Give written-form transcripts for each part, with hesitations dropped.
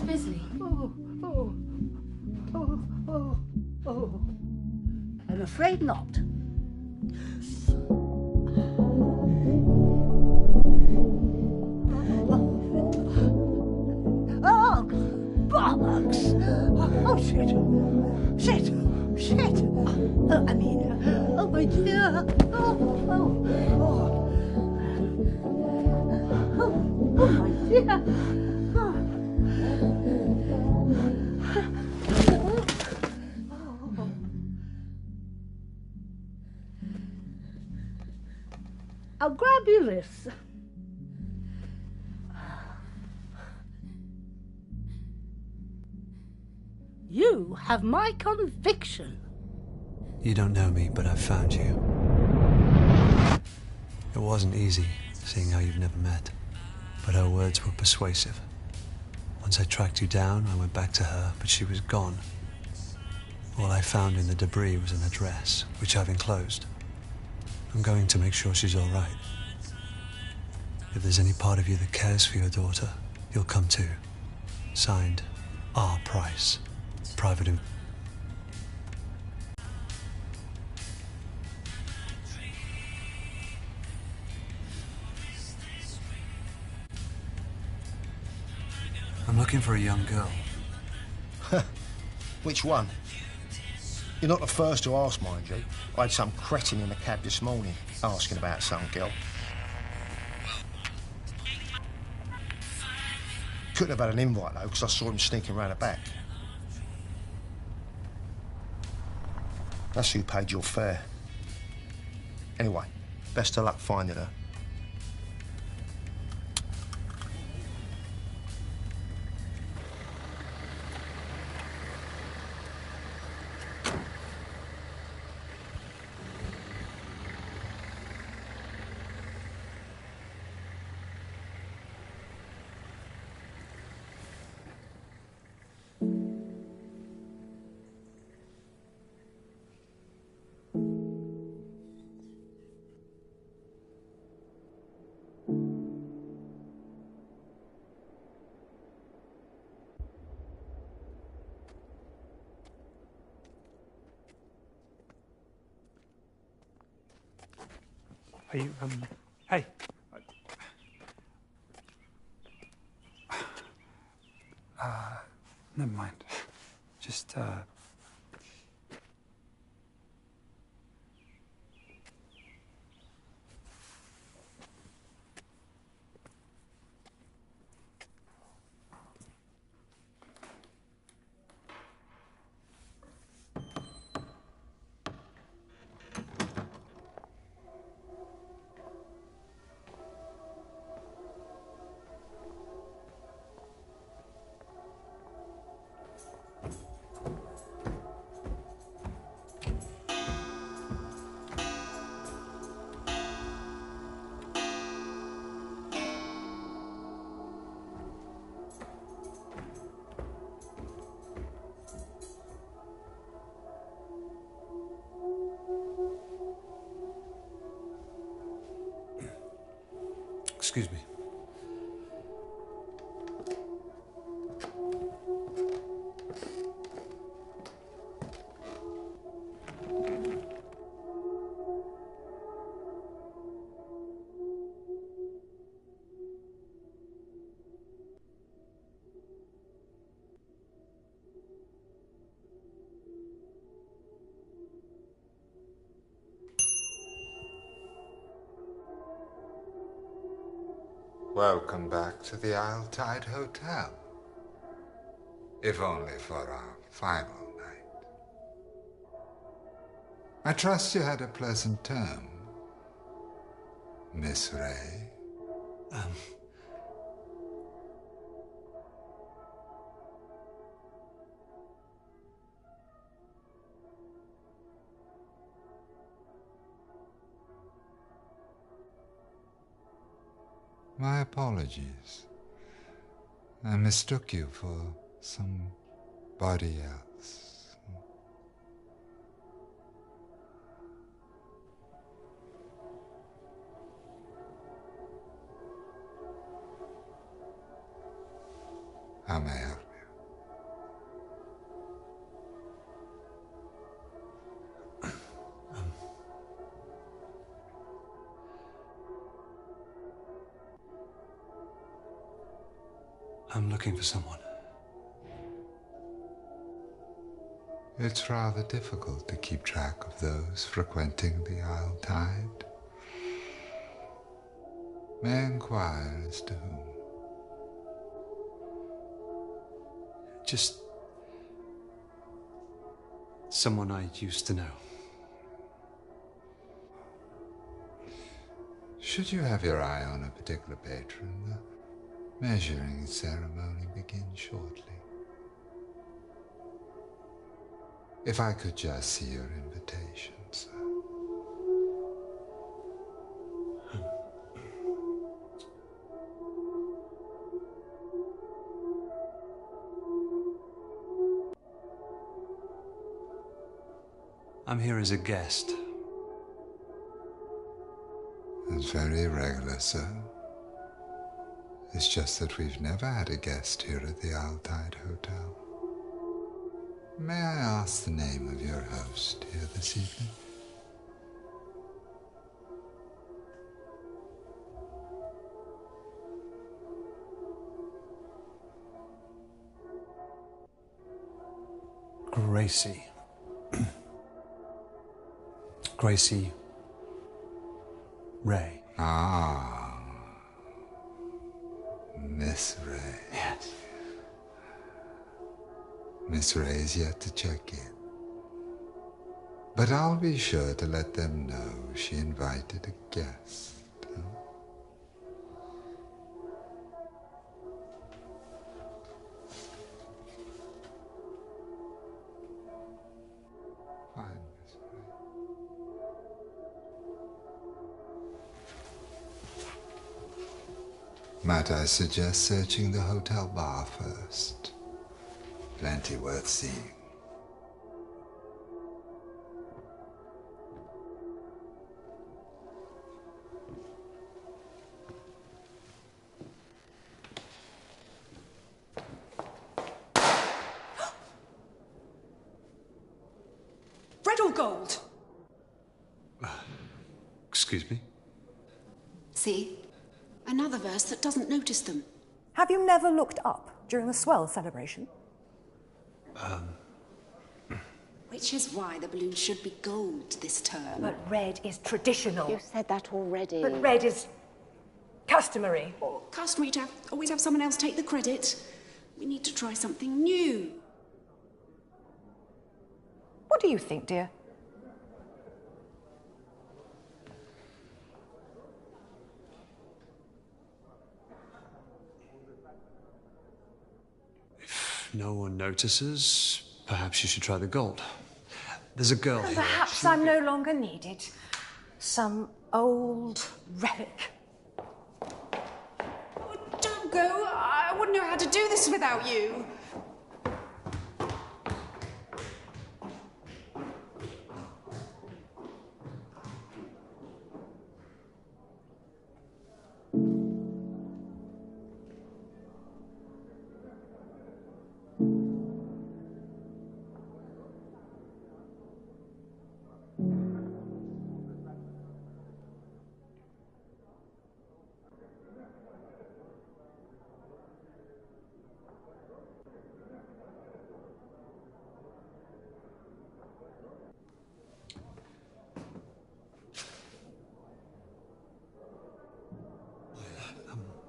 Bisley. Oh. I'm afraid not. Oh, bollocks! Oh, shit! Oh, I mean, oh my dear! Oh my dear! I'll grab you this. You have my conviction. You don't know me, but I've found you. It wasn't easy, seeing how you've never met, but her words were persuasive. Once I tracked you down, I went back to her, but she was gone. All I found in the debris was an address, which I've enclosed. I'm going to make sure she's all right. If there's any part of you that cares for your daughter, you'll come too. Signed, R. Price. Private in... I'm looking for a young girl. Which one? You're not the first to ask, mind you. I had some cretin in the cab this morning asking about some girl. Couldn't have had an invite, though, because I saw him sneaking around the back. That's who paid your fare. Anyway, best of luck finding her. Are you, hey. Never mind. Just, Excuse me. Welcome back to the Isle Tide Hotel. If only for our final night. I trust you had a pleasant term, Miss Ray. My apologies. I mistook you for somebody else. How may I help you? I'm looking for someone. It's rather difficult to keep track of those frequenting the Isle Tide. May I inquire as to whom? Just someone I used to know. Should you have your eye on a particular patron, the measuring ceremony begins shortly. If I could just see your invitation, sir. I'm here as a guest. That's very regular, sir. It's just that we've never had a guest here at the Isle Tide Hotel. May I ask the name of your host here this evening? Gracie. Gracie Ray. Ah, Miss Ray. Yes. Miss Ray is yet to check in. But I'll be sure to let them know she invited a guest. Huh? Fine, Miss Ray. Might I suggest searching the hotel bar first? Plenty worth seeing. Red or gold? Excuse me? See? Another verse that doesn't notice them. Have you never looked up during the swell celebration? Which is why the balloon should be gold this term. But red is traditional. You said that already. But red is customary. Customary to always have someone else take the credit. We need to try something new. What do you think, dear? If no one notices, perhaps you should try the gold. There's a girl here. Perhaps I'm no longer needed. Some old relic. Oh, don't go. I wouldn't know how to do this without you.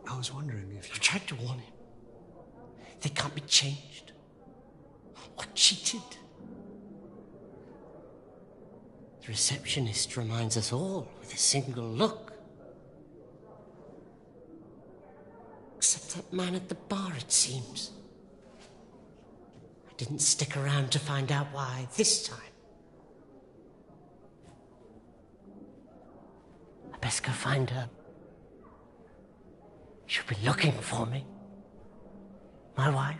I was wondering if I've tried to warn him. They can't be changed or cheated. The receptionist reminds us all with a single look. Except that man at the bar, it seems. I didn't stick around to find out why this time. I best go find her. She'll be looking for me. My wife.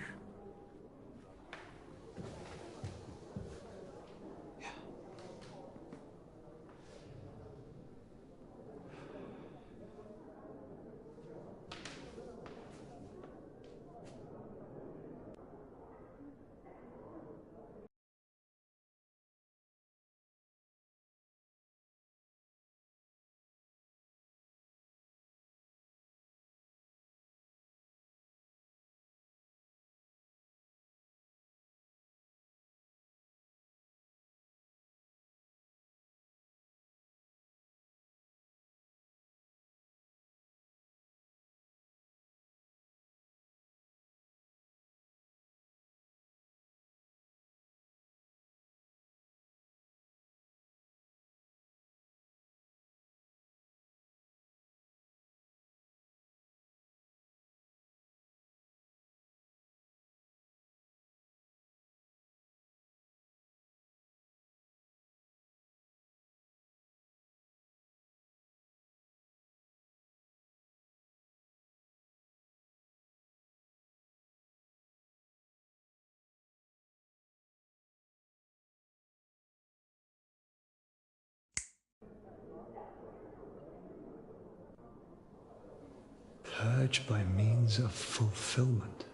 Purge by means of fulfillment.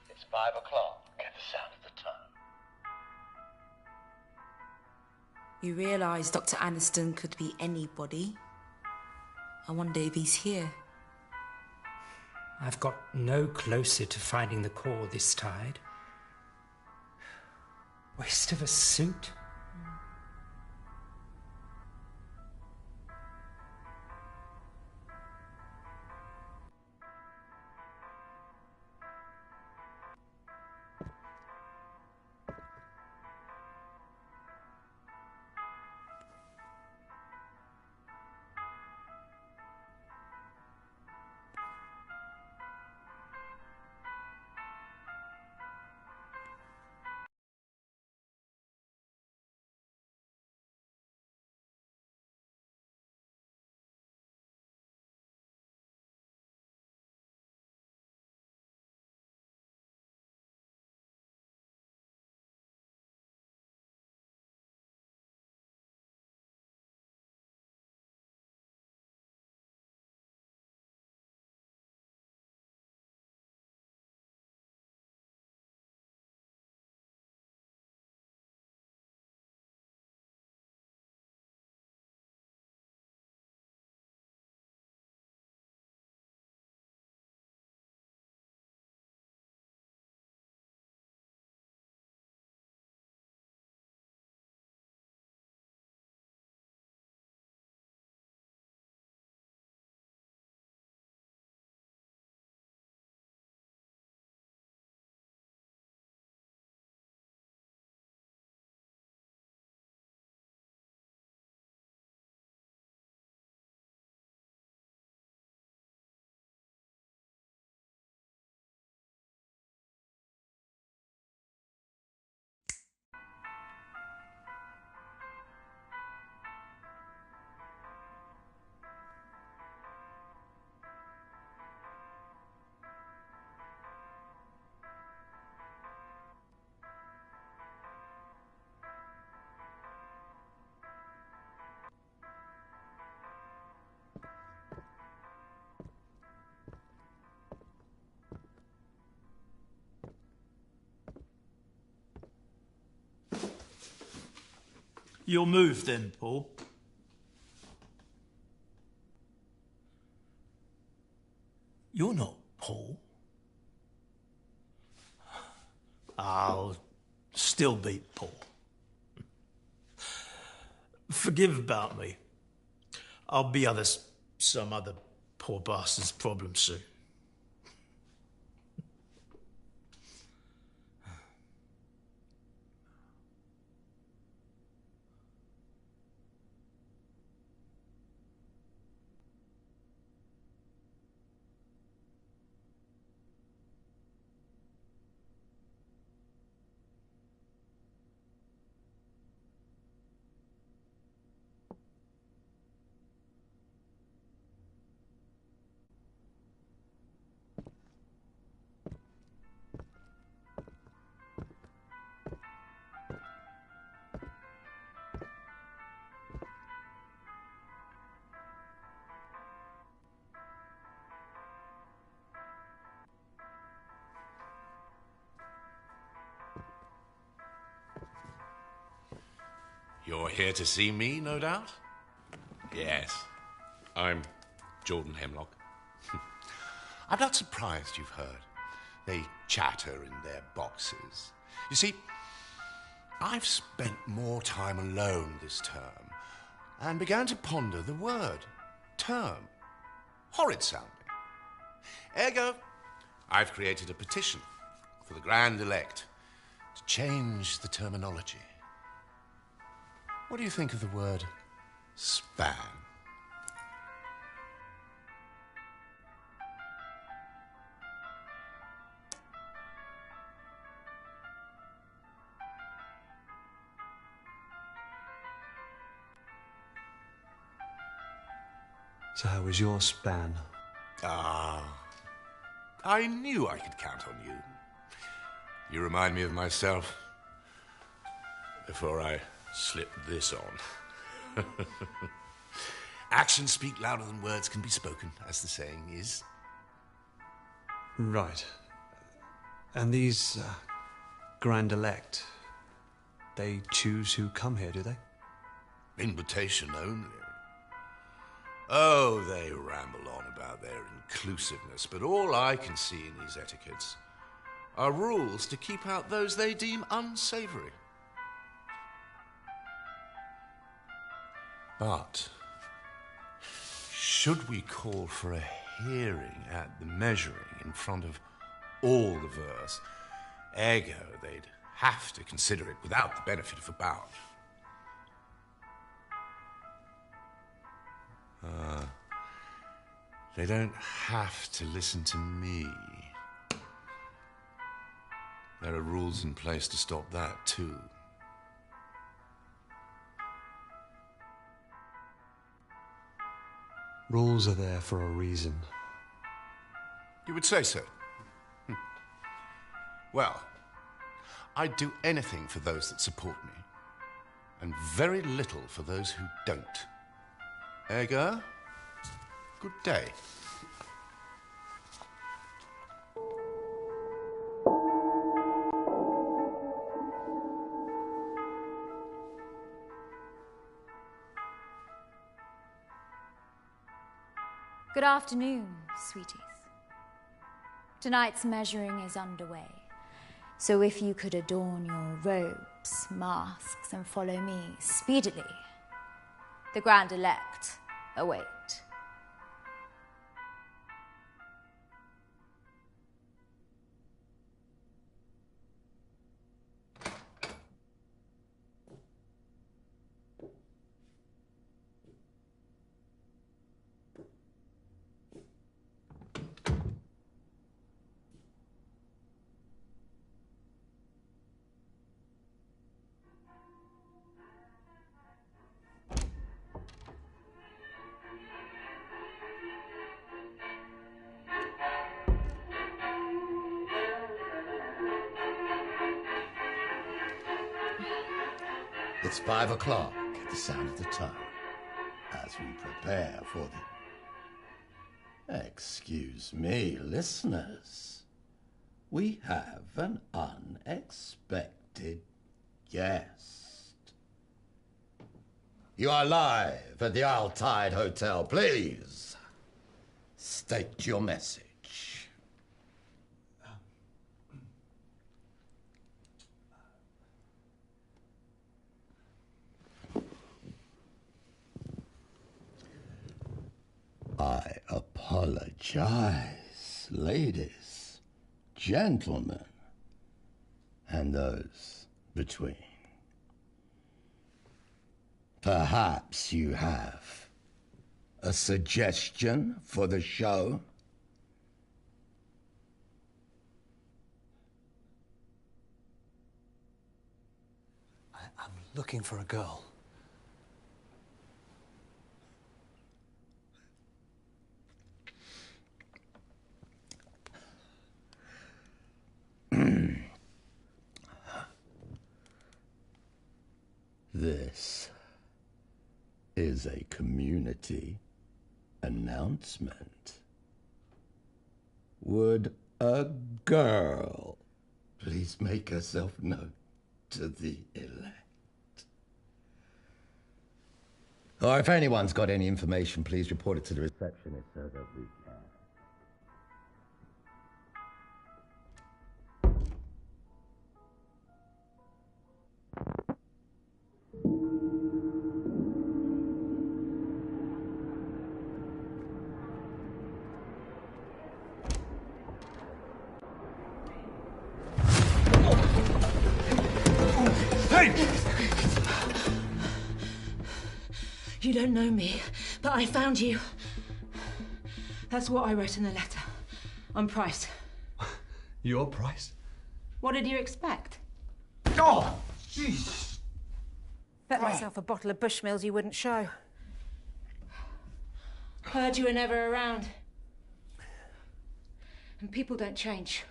It's 5 o'clock. Get the sound of the turn. You realise Dr. Aniston could be anybody. I wonder if he's here. I've got no closer to finding the core this tide. Waste of a suit. You'll move then, Paul. You're not Paul. I'll still be Paul. Forgive about me. I'll be some other poor bastard's problem soon. You're here to see me, no doubt? Yes, I'm Jordan Hemlock. I'm not surprised you've heard. They chatter in their boxes. You see, I've spent more time alone this term and began to ponder the word term. Horrid sounding. Ergo, I've created a petition for the Grand Elect to change the terminology. What do you think of the word span? So how was your span? I knew I could count on you. You remind me of myself before I slipped this on. Actions speak louder than words can be spoken, as the saying is. Right. And these Grand Elect, they choose who come here, do they? Invitation only. Oh, they ramble on about their inclusiveness, but all I can see in these etiquettes are rules to keep out those they deem unsavoury. But should we call for a hearing at the measuring in front of all the verse, ergo they'd have to consider it without the benefit of a bout. They don't have to listen to me. There are rules in place to stop that, too. Rules are there for a reason. You would say so? Well, I'd do anything for those that support me, and very little for those who don't. Ergo, good day. Good afternoon, sweeties. Tonight's measuring is underway, so if you could adorn your robes, masks, and follow me speedily, the Grand Elect await. It's 5 o'clock at the sound of the tongue, as we prepare for the... Excuse me, listeners. We have an unexpected guest. You are live at the Altide Hotel. Please, state your message. I apologize, ladies, gentlemen, and those between. Perhaps you have a suggestion for the show? I'm looking for a girl. This is a community announcement. Would a girl please make herself known to the elect? Or if anyone's got any information, please report it to the receptionist so that we can. You don't know me, but I found you. That's what I wrote in the letter. On Price. Your Price? What did you expect? Oh, jeez. Bet myself a bottle of Bushmills you wouldn't show. Heard you were never around. And people don't change.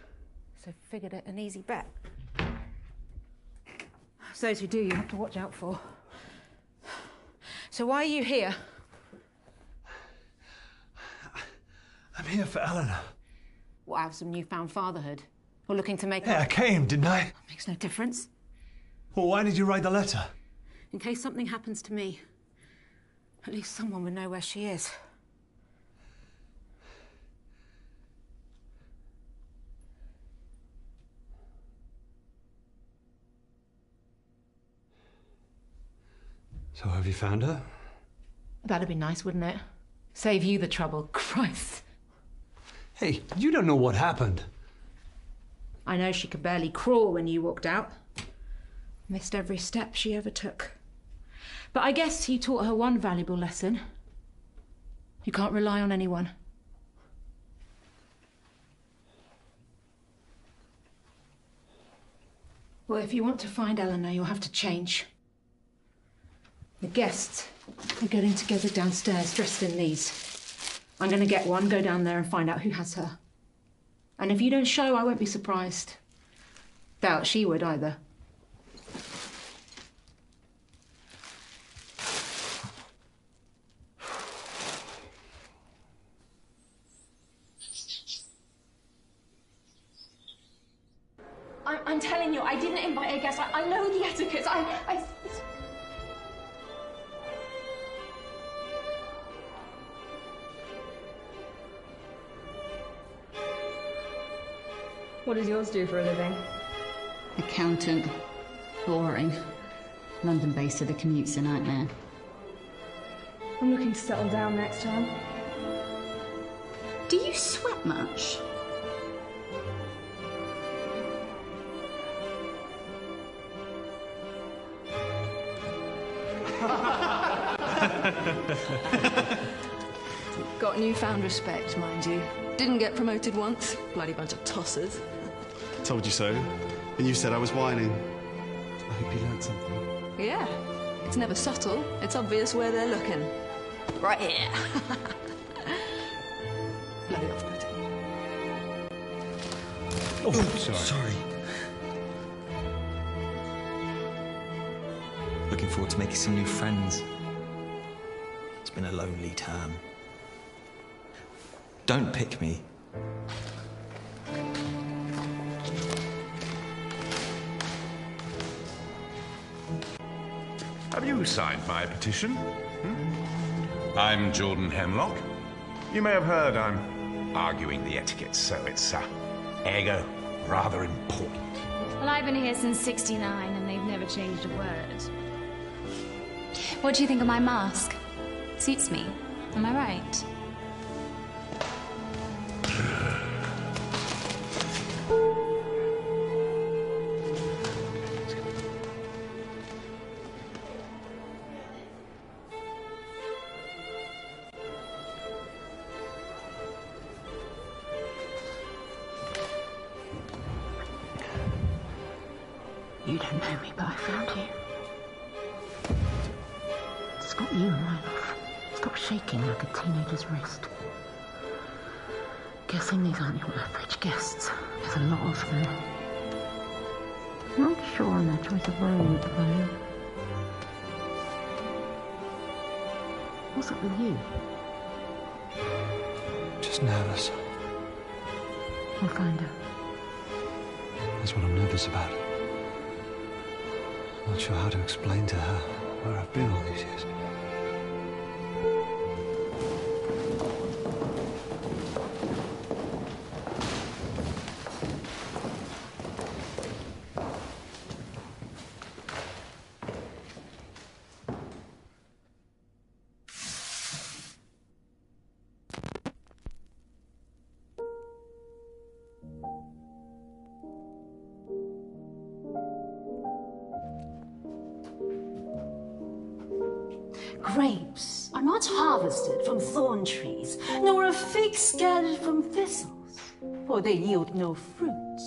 So figured it an easy bet. Those who do, you have to watch out for. So why are you here? I'm here for Eleanor. What, have some newfound fatherhood? Or looking to make Yeah, I came, didn't I? Makes no difference. Well, why did you write the letter? In case something happens to me, at least someone would know where she is. So have you found her? That'd be nice, wouldn't it? Save you the trouble. Christ. Hey, you don't know what happened. I know she could barely crawl when you walked out. Missed every step she ever took. But I guess you taught her one valuable lesson. You can't rely on anyone. Well, if you want to find Eleanor, you'll have to change. The guests are getting together downstairs, dressed in these. I'm going to get one, go down there and find out who has her. And if you don't show, I won't be surprised. Doubt she would either. I'm telling you, I didn't invite a guest. I know the etiquette. What does yours do for a living? Accountant. Boring. London-based, so the commute's a nightmare. I'm looking to settle down next time. Do you sweat much? Got newfound respect, mind you. Didn't get promoted once. Bloody bunch of tossers. Told you so. And you said I was whining. I hope you learned something. Yeah. It's never subtle. It's obvious where they're looking. Right here. Bloody off-putting. Oh, sorry. Looking forward to making some new friends. It's been a lonely term. Don't pick me. Have you signed my petition? I'm Jordan Hemlock. You may have heard I'm arguing the etiquette, so it's ergo rather important. Well, I've been here since '69 and they've never changed a word. What do you think of my mask? Suits me. Am I right? You don't know me, but I found you. It's got you right off. Stop shaking like a teenager's wrist. Guessing these aren't your average guests. There's a lot of them. Not sure on their choice of robe, though. What's up with you? Just nervous. We'll find her. That's what I'm nervous about. Not sure how to explain to her where I've been all these years. Grapes are not harvested from thorn trees, nor are figs gathered from thistles, for they yield no fruit.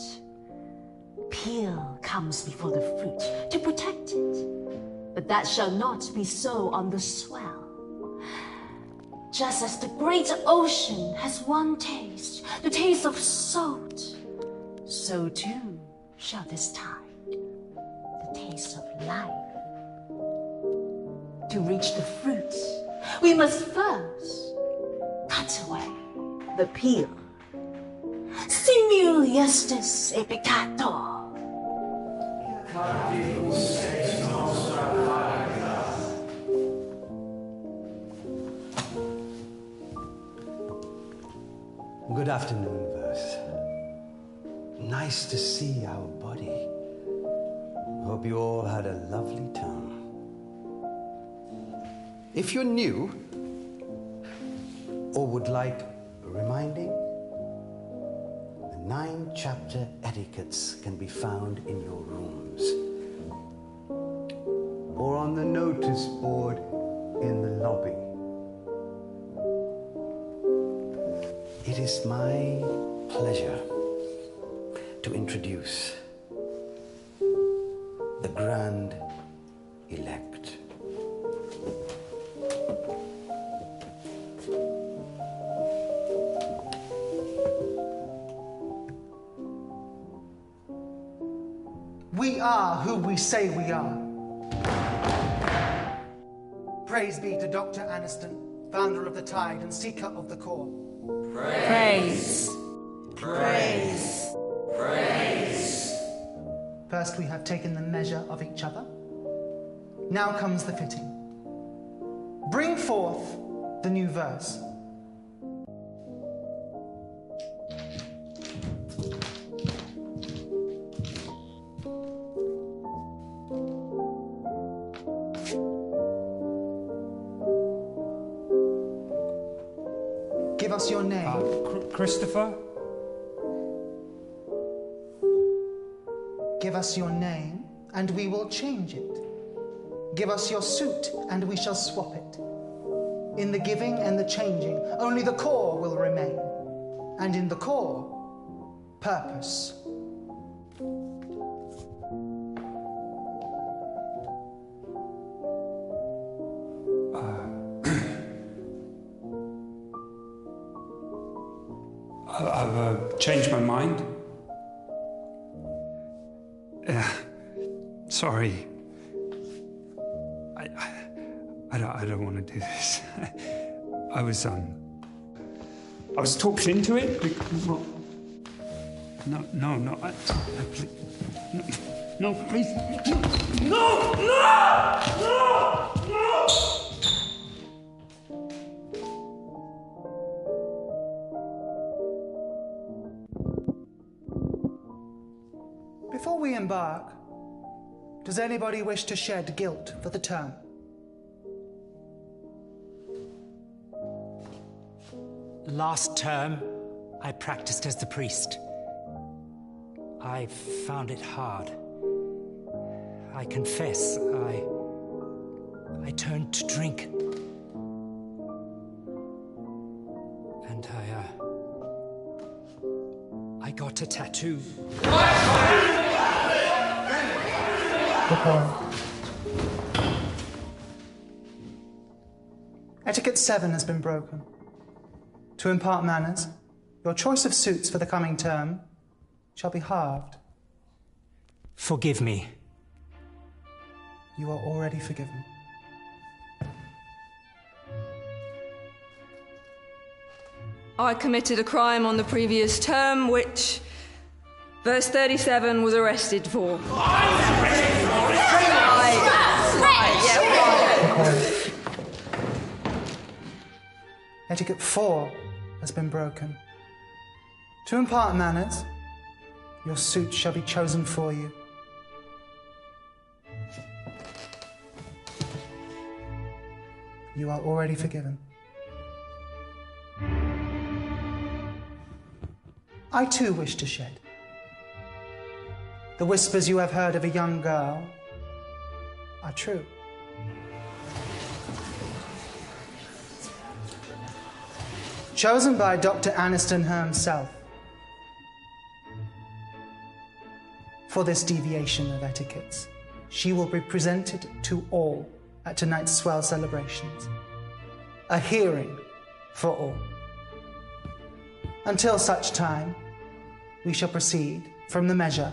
Peel comes before the fruit to protect it, but that shall not be so on the swell. Just as the great ocean has one taste, the taste of salt, so too shall this tide, the taste of life. To reach the fruits, we must first cut away the peel. Simul justus et peccator. Good afternoon, Verse. Nice to see our body. Hope you all had a lovely time. If you're new, or would like reminding, the 9-chapter etiquettes can be found in your rooms, or on the notice board in the lobby. It is my pleasure to introduce the Grand Elect. We are who we say we are. Praise be to Dr. Aniston, founder of the Tide and seeker of the core. Praise. Praise. Praise. First we have taken the measure of each other. Now comes the fitting. Bring forth the new verse. Give us your name. Christopher? Give us your name, and we will change it. Give us your suit, and we shall swap it. In the giving and the changing, only the core will remain. And in the core, purpose. I've changed my mind. Sorry. I don't want to do this. I was talked into it. Well, no. Please. No. Before we embark, does anybody wish to shed guilt for the term? Last term, I practiced as the priest. I found it hard. I confess, I turned to drink. And I got a tattoo. Etiquette 7 has been broken. To impart manners, your choice of suits for the coming term shall be halved. Forgive me. You are already forgiven. I committed a crime on the previous term, which verse 37 was arrested for. Etiquette 4 has been broken. To impart manners, your suit shall be chosen for you. You are already forgiven. I too wish to shed. The whispers you have heard of a young girl are true. Chosen by Dr. Aniston himself for this deviation of etiquettes, she will be presented to all at tonight's swell celebrations. A hearing for all. Until such time, we shall proceed from the measure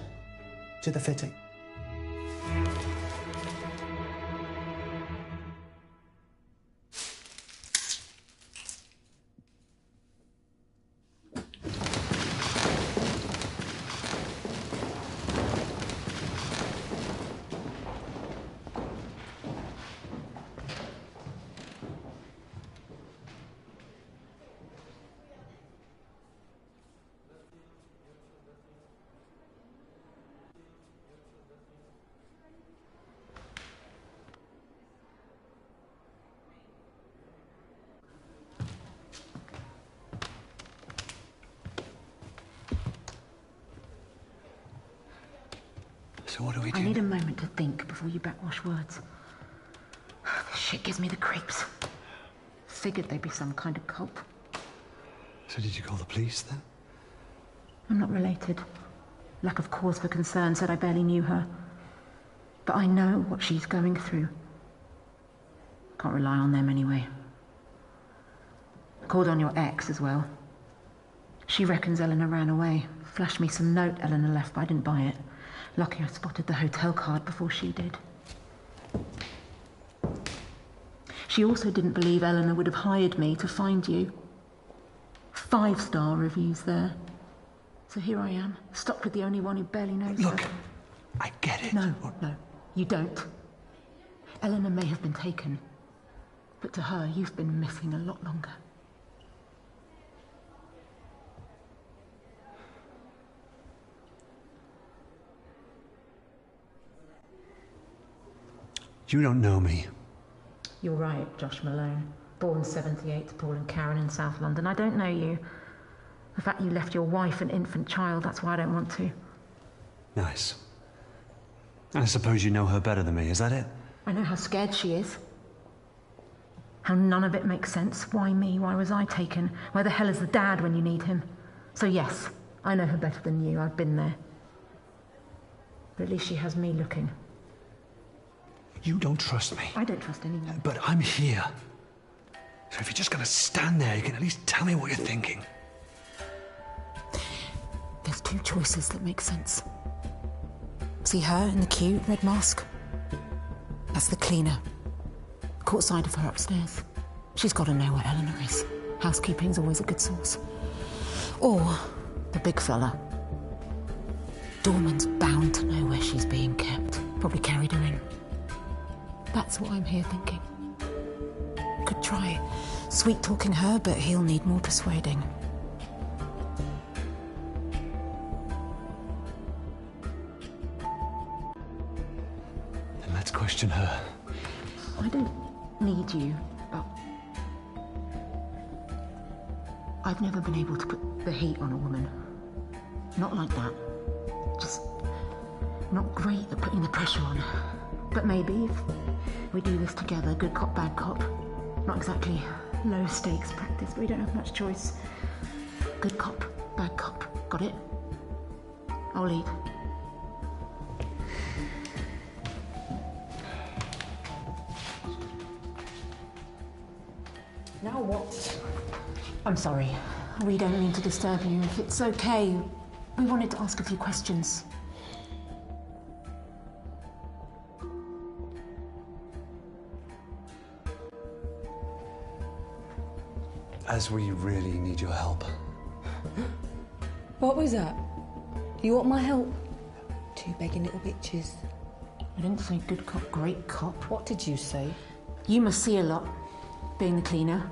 to the fitting. So what do we do? I need a moment to think before you backwash words. This shit gives me the creeps. Figured they'd be some kind of cult. So did you call the police then? I'm not related. Lack of cause for concern said I barely knew her. But I know what she's going through. Can't rely on them anyway. I called on your ex as well. She reckons Eleanor ran away. Flashed me some note Eleanor left, but I didn't buy it. Lucky I spotted the hotel card before she did. She also didn't believe Eleanor would have hired me to find you. 5-star reviews there. So here I am, stuck with the only one who barely knows Look, her. I get it. No, you don't. Eleanor may have been taken, but to her, you've been missing a lot longer. You don't know me. You're right, Josh Malone. Born 78 to Paul and Karen in South London. I don't know you. The fact you left your wife and infant child, that's why I don't want to. Nice. I suppose you know her better than me, is that it? I know how scared she is. How none of it makes sense. Why me? Why was I taken? Where the hell is the dad when you need him? So yes, I know her better than you. I've been there. But at least she has me looking. You don't trust me. I don't trust anyone. But I'm here. So if you're just gonna stand there, you can at least tell me what you're thinking. There's two choices that make sense. See her in the queue, red mask? That's the cleaner. Caught sight of her upstairs. She's got to know where Eleanor is. Housekeeping's always a good source. Or the big fella. Dorman's bound to know where she's being kept. Probably carried her in. That's what I'm here thinking. Could try sweet-talking her, but he'll need more persuading. Then let's question her. I don't need you, but I've never been able to put the heat on a woman. Not like that. Just not great at putting the pressure on. But maybe if we do this together, good cop, bad cop. Not exactly low stakes practice, but we don't have much choice. Good cop, bad cop. Got it? I'll lead. Now what? I'm sorry. We don't mean to disturb you. If it's okay, we wanted to ask a few questions. As we really need your help. What was that? You want my help? Two begging little bitches. I didn't say good cop, great cop. What did you say? You must see a lot, being the cleaner.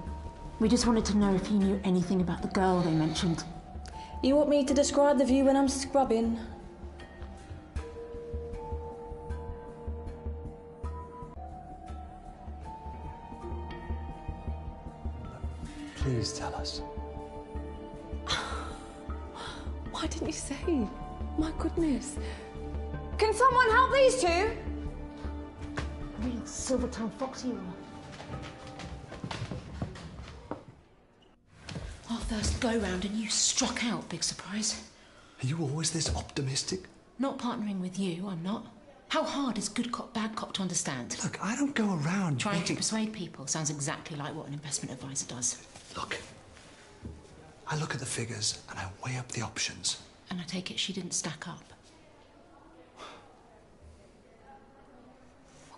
We just wanted to know if you knew anything about the girl they mentioned. You want me to describe the view when I'm scrubbing? Please tell us. Why didn't you say? My goodness. Can someone help these two? Real Silvertown fox you are. Our first go-round and you struck out, big surprise. Are you always this optimistic? Not partnering with you, I'm not. How hard is good cop, bad cop to understand? Look, I don't go around Trying to persuade people sounds exactly like what an investment advisor does. Look, I look at the figures and I weigh up the options. And I take it she didn't stack up. Well,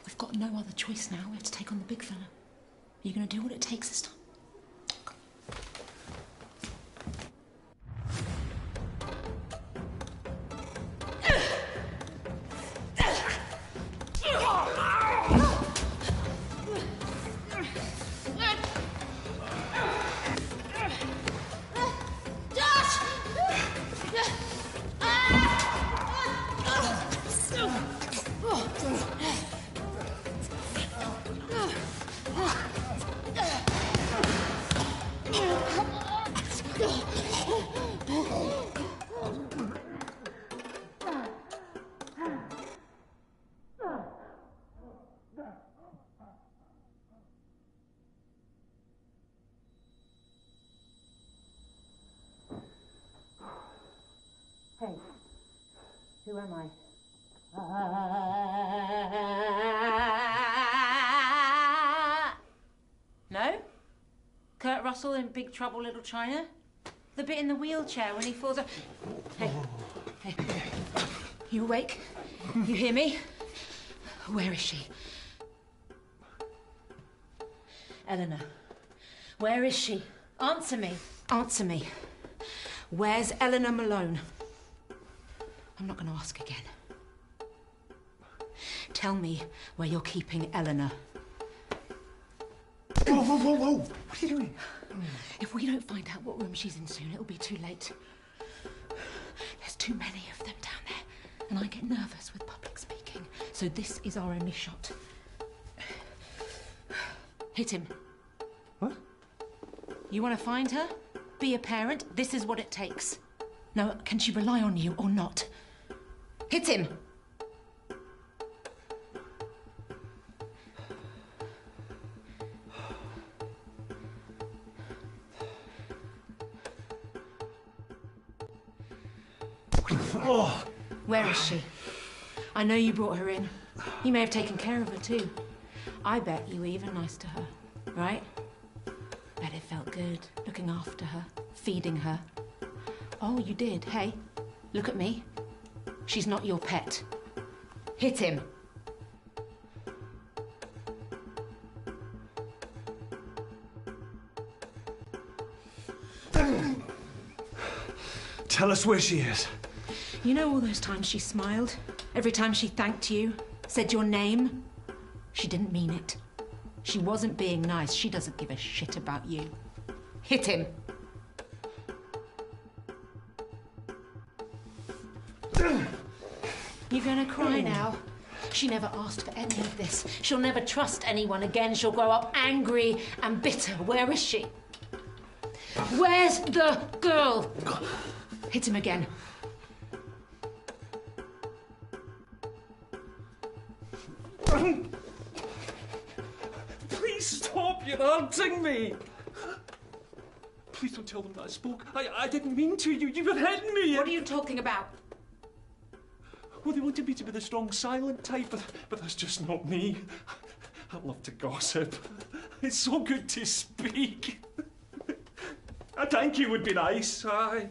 we've got no other choice now. We have to take on the big fella. Are you going to do what it takes this time? Hey, who am I? No? Kurt Russell in Big Trouble, Little China? The bit in the wheelchair when he falls off. Hey, hey, you awake? You hear me? Where is she? Eleanor, where is she? Answer me. Answer me. Where's Eleanor Malone? I'm not going to ask again. Tell me where you're keeping Eleanor. Whoa, whoa, whoa, whoa! What are you doing? If we don't find out what room she's in soon, it'll be too late. There's too many of them down there, and I get nervous with public speaking, so this is our only shot. Hit him. What? You want to find her? Be a parent? This is what it takes. Now, can she rely on you or not? Hit him! Oh. Where is she? I know you brought her in. You may have taken care of her too. I bet you were even nice to her, right? Bet it felt good, looking after her, feeding her. Oh, you did. Hey, look at me. She's not your pet. Hit him. Tell us where she is. You know all those times she smiled? Every time she thanked you, said your name? She didn't mean it. She wasn't being nice. She doesn't give a shit about you. Hit him. You're gonna cry now? She never asked for any of this. She'll never trust anyone again. She'll grow up angry and bitter. Where is she? Where's the girl? Hit him again. Please stop, you're hurting me. Please don't tell them that I spoke. I didn't mean to. You were hitting me. What are you talking about? Well, they wanted me to be the strong, silent type, but that's just not me. I love to gossip. It's so good to speak. A thank you would be nice. Aye.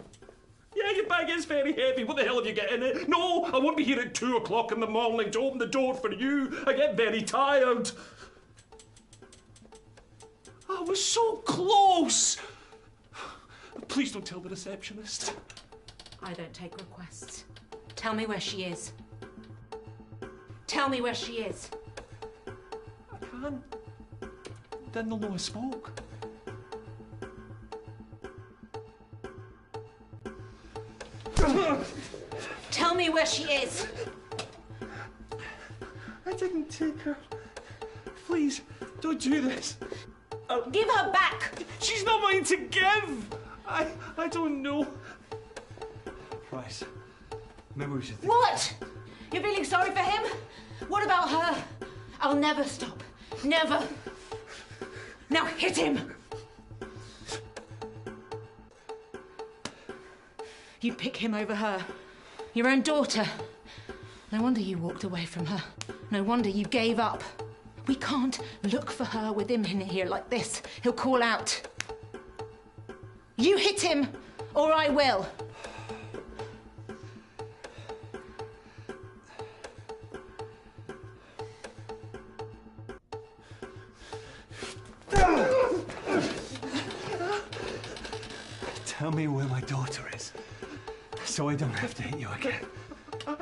Yeah, your bag is very heavy. What the hell have you got in it? No, I won't be here at 2 o'clock in the morning to open the door for you. I get very tired. I was so close. Please don't tell the receptionist. I don't take requests. Tell me where she is. Tell me where she is. I can't. Then they'll know I spoke. Tell me where she is. I didn't take her. Please, don't do this. Give her back. She's not mine to give. I don't know. Price. Maybe we should think. What? You're feeling sorry for him? What about her? I'll never stop. Never. Now hit him. You'd pick him over her. Your own daughter. No wonder you walked away from her. No wonder you gave up. We can't look for her with him in here like this. He'll call out. You hit him, or I will. Tell me where my daughter is, so I don't have to hit you again.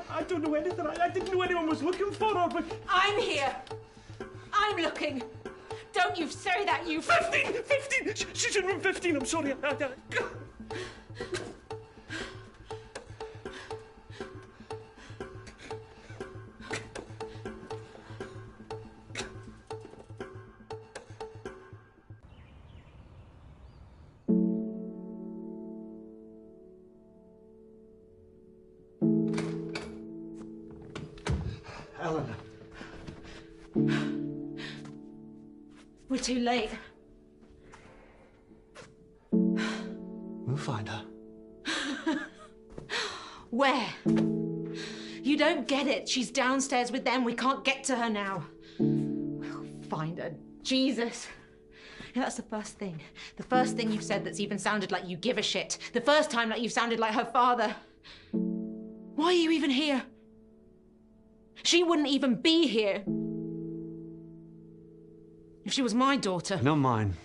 I don't know anything. I didn't know anyone was looking for her, but... I'm here. I'm looking. Don't you say that, you... 15! 15! She's in room 15, I'm sorry. Eleanor. We're too late. We'll find her. Where? You don't get it. She's downstairs with them. We can't get to her now. We'll find her. Jesus. Yeah, that's the first thing. The first thing you've said that's even sounded like you give a shit. The first time that you've sounded like her father. Why are you even here? She wouldn't even be here if she was my daughter. Not mine.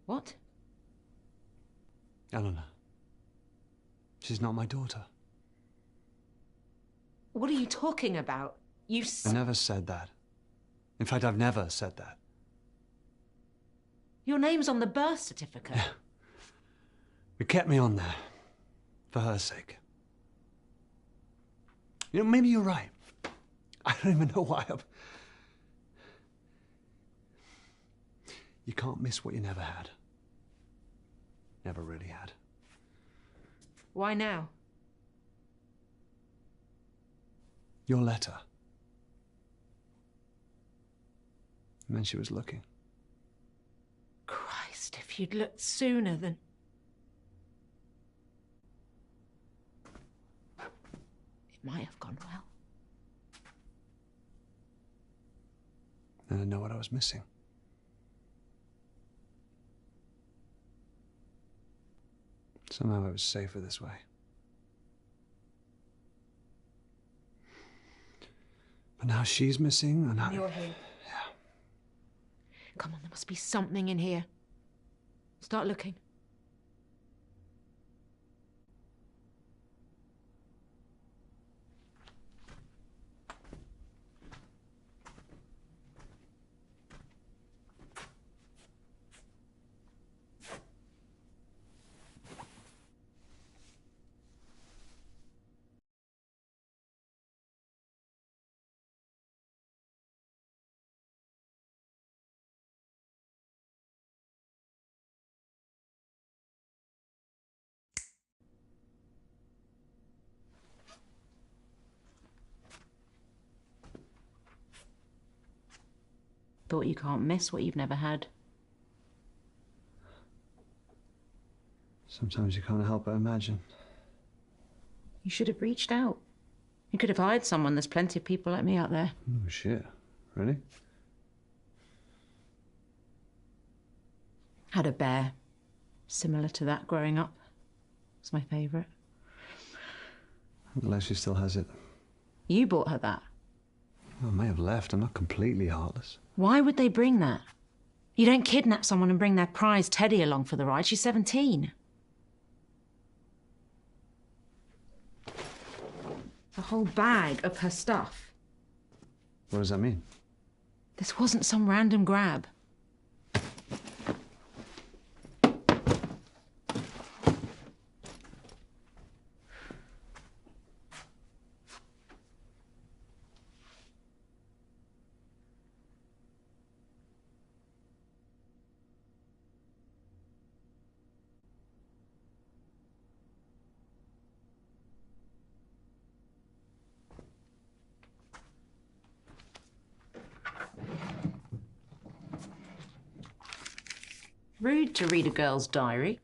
What? Eleanor. She's not my daughter. What are you talking about? I never said that. In fact, I've never said that. Your name's on the birth certificate. It kept me on there. For her sake. You know, maybe you're right. I don't even know why I'm... You can't miss what you never had. Never really had. Why now? Your letter. And then she was looking. Christ, if you'd looked sooner than... It might have gone well. And I know what I was missing. Somehow I was safer this way. But now she's missing, and You're here. Yeah. Come on, there must be something in here. Start looking. Thought you can't miss what you've never had. Sometimes you can't help but imagine. You should have reached out. You could have hired someone. There's plenty of people like me out there. Oh, shit. Really? Had a bear. Similar to that growing up. It's my favourite. Unless she still has it. You bought her that. Well, I may have left. I'm not completely heartless. Why would they bring that? You don't kidnap someone and bring their prize Teddy along for the ride. She's 17. A whole bag of her stuff. What does that mean? This wasn't some random grab. Rude to read a girl's diary.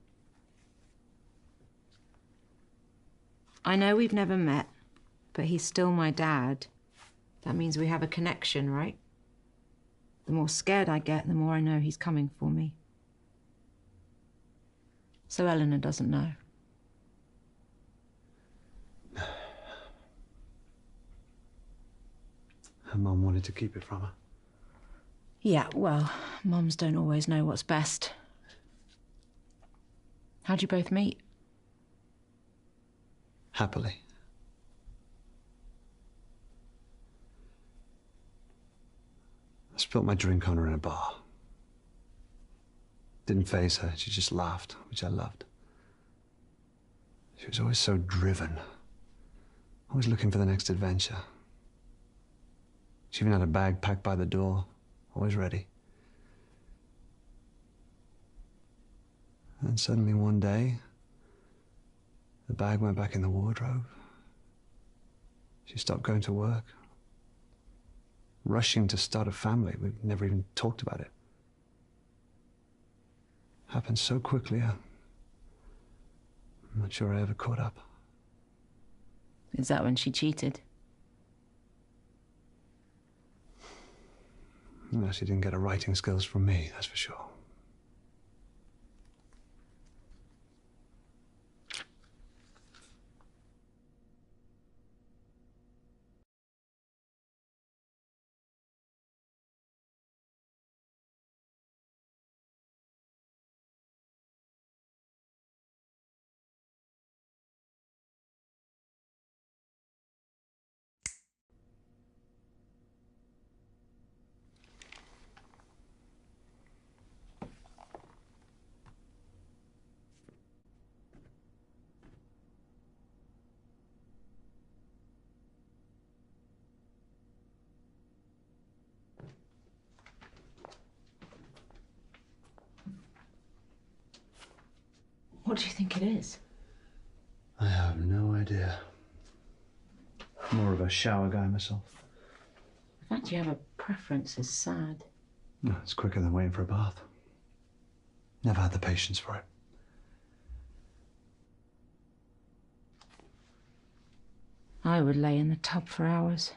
I know we've never met, but he's still my dad. That means we have a connection, right? The more scared I get, the more I know he's coming for me. So Eleanor doesn't know. Her mum wanted to keep it from her. Yeah, well, mums don't always know what's best. How'd you both meet? Happily. I spilt my drink on her in a bar. Didn't faze her, she just laughed, which I loved. She was always so driven, always looking for the next adventure. She even had a bag packed by the door, always ready. And suddenly one day, the bag went back in the wardrobe. She stopped going to work. Rushing to start a family. We never even talked about it. Happened so quickly, I'm not sure I ever caught up. Is that when she cheated? No, she didn't get her writing skills from me, that's for sure. What do you think it is? I have no idea. More of a shower guy myself. The fact you have a preference is sad. No, it's quicker than waiting for a bath. Never had the patience for it. I would lay in the tub for hours.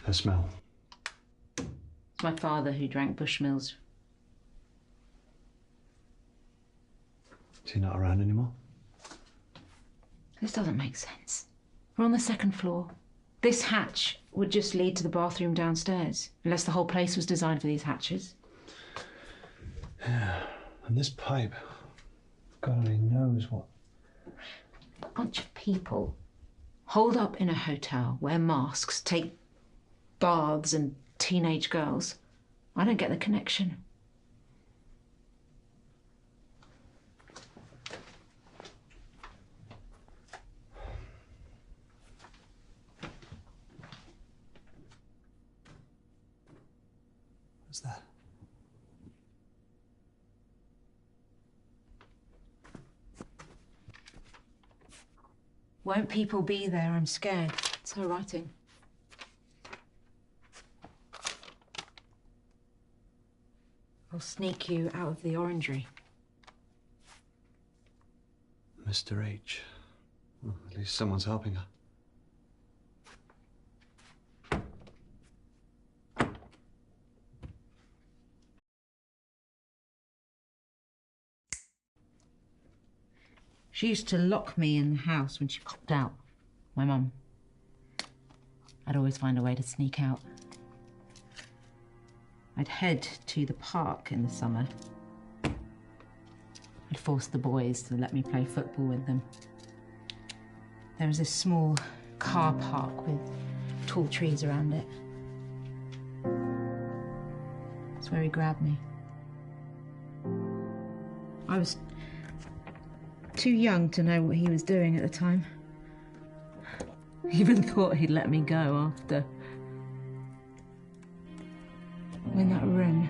The smell. It's my father who drank Bushmills. Is he not around anymore? This doesn't make sense. We're on the second floor. This hatch would just lead to the bathroom downstairs, unless the whole place was designed for these hatches. Yeah, and this pipe, God only knows what. A bunch of people holed up in a hotel, wear masks, take baths and teenage girls. I don't get the connection. What's that? Won't people be there? I'm scared. It's her writing. I'll sneak you out of the orangery. Mr. H. Well, at least someone's helping her. She used to lock me in the house when she popped out. My mum. I'd always find a way to sneak out. I'd head to the park in the summer. I'd force the boys to let me play football with them. There was this small car park with tall trees around it. That's where he grabbed me. I was too young to know what he was doing at the time. Even thought he'd let me go after. When that room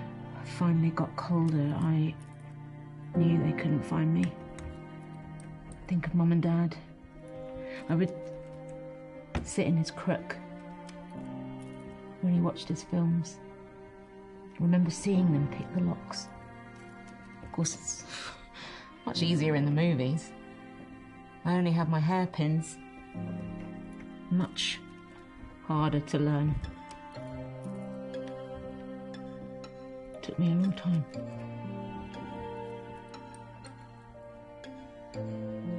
finally got colder, I knew they couldn't find me. Think of Mum and Dad. I would sit in his crook when he watched his films. I remember seeing them pick the locks. Of course, it's much easier in the movies. I only have my hairpins. Much harder to learn. Took me a long time.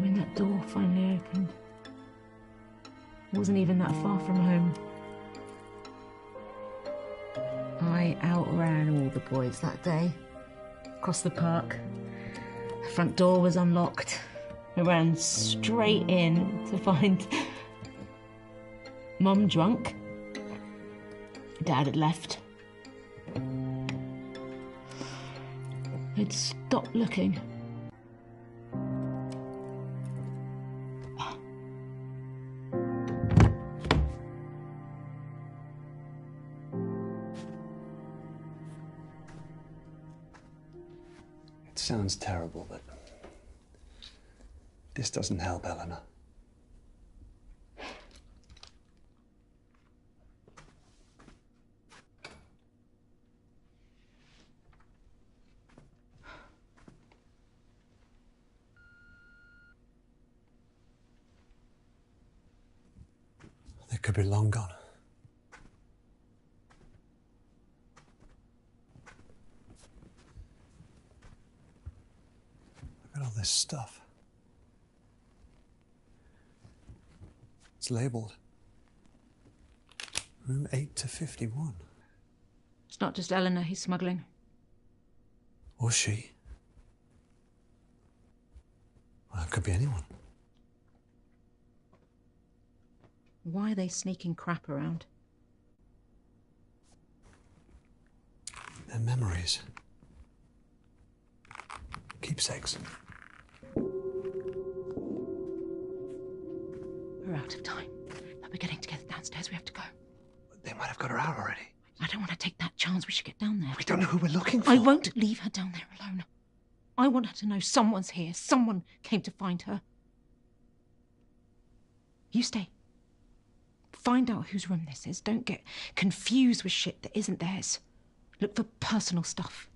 When that door finally opened, it wasn't even that far from home. I outran all the boys that day. Across the park. The front door was unlocked. I ran straight in to find Mum drunk. Dad had left. I'd stopped looking. It sounds terrible, but this doesn't help, Eleanor. They could be long gone. Look at all this stuff. It's labelled room 8 to 51. It's not just Eleanor he's smuggling. Or she. Well, it could be anyone. Why are they sneaking crap around? They're memories. Keepsakes. We're out of time. But we're getting together downstairs. We have to go. They might have got her out already. I don't want to take that chance. We should get down there. We don't know who we're looking for. I won't leave her down there alone. I want her to know someone's here. Someone came to find her. You stay. Find out whose room this is. Don't get confused with shit that isn't theirs. Look for personal stuff.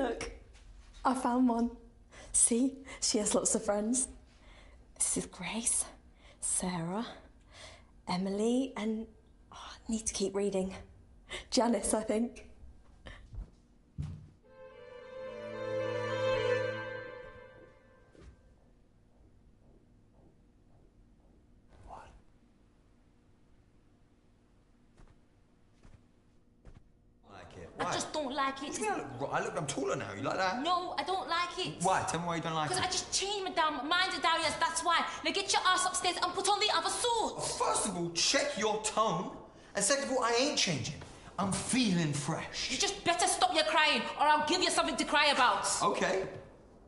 Look, I found one. See, she has lots of friends. This is Grace, Sarah, Emily, and I need to keep reading. Janice, I think. I just don't like it. Look, I'm taller now. You like that? No, I don't like it. Why? Tell me why you don't like it. Because I just changed my damn mind down, yes, that's why. Now get your ass upstairs and put on the other suit. First of all, check your tone. And second of all, I ain't changing. I'm feeling fresh. You just better stop your crying, or I'll give you something to cry about. Okay.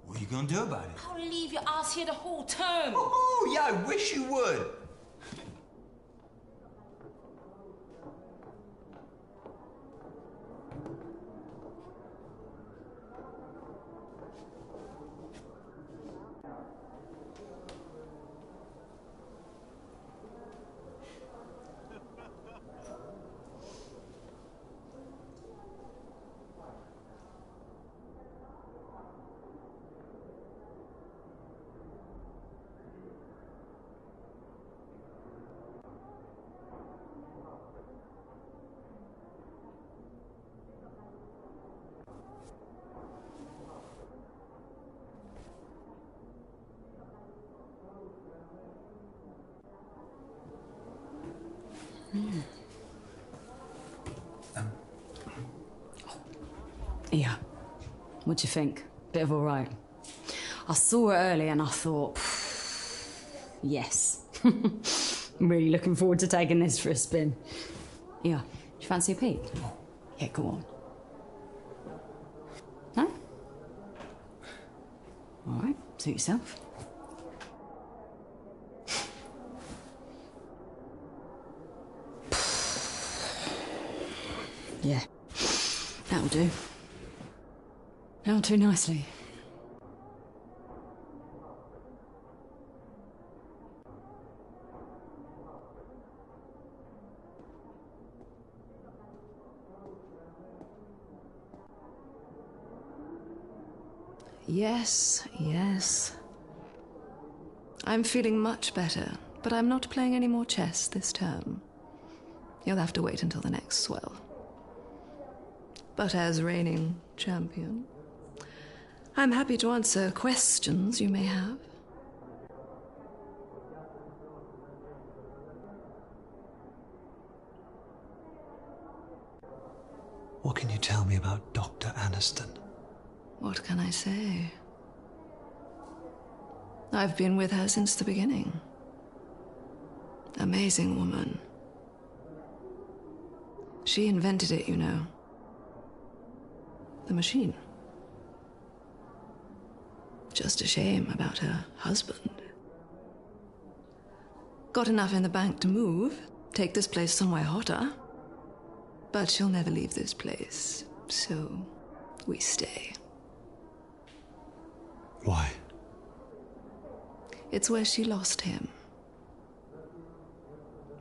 What are you gonna do about it? I'll leave your ass here the whole term. Oh, yeah, I wish you would. Yeah. What do you think? Bit of all right. I saw it early and I thought, yes. I'm really looking forward to taking this for a spin. Yeah. Do you fancy a peek? Yeah, go on. No? All right. Suit yourself. Yeah. That'll do. That'll do nicely. Yes, yes. I'm feeling much better, but I'm not playing any more chess this term. You'll have to wait until the next swell. But as reigning champion, I'm happy to answer questions you may have. What can you tell me about Dr. Aniston? What can I say? I've been with her since the beginning. Amazing woman. She invented it, you know. The machine. Just a shame about her husband. Got enough in the bank to move, take this place somewhere hotter. But she'll never leave this place, so we stay. Why? It's where she lost him.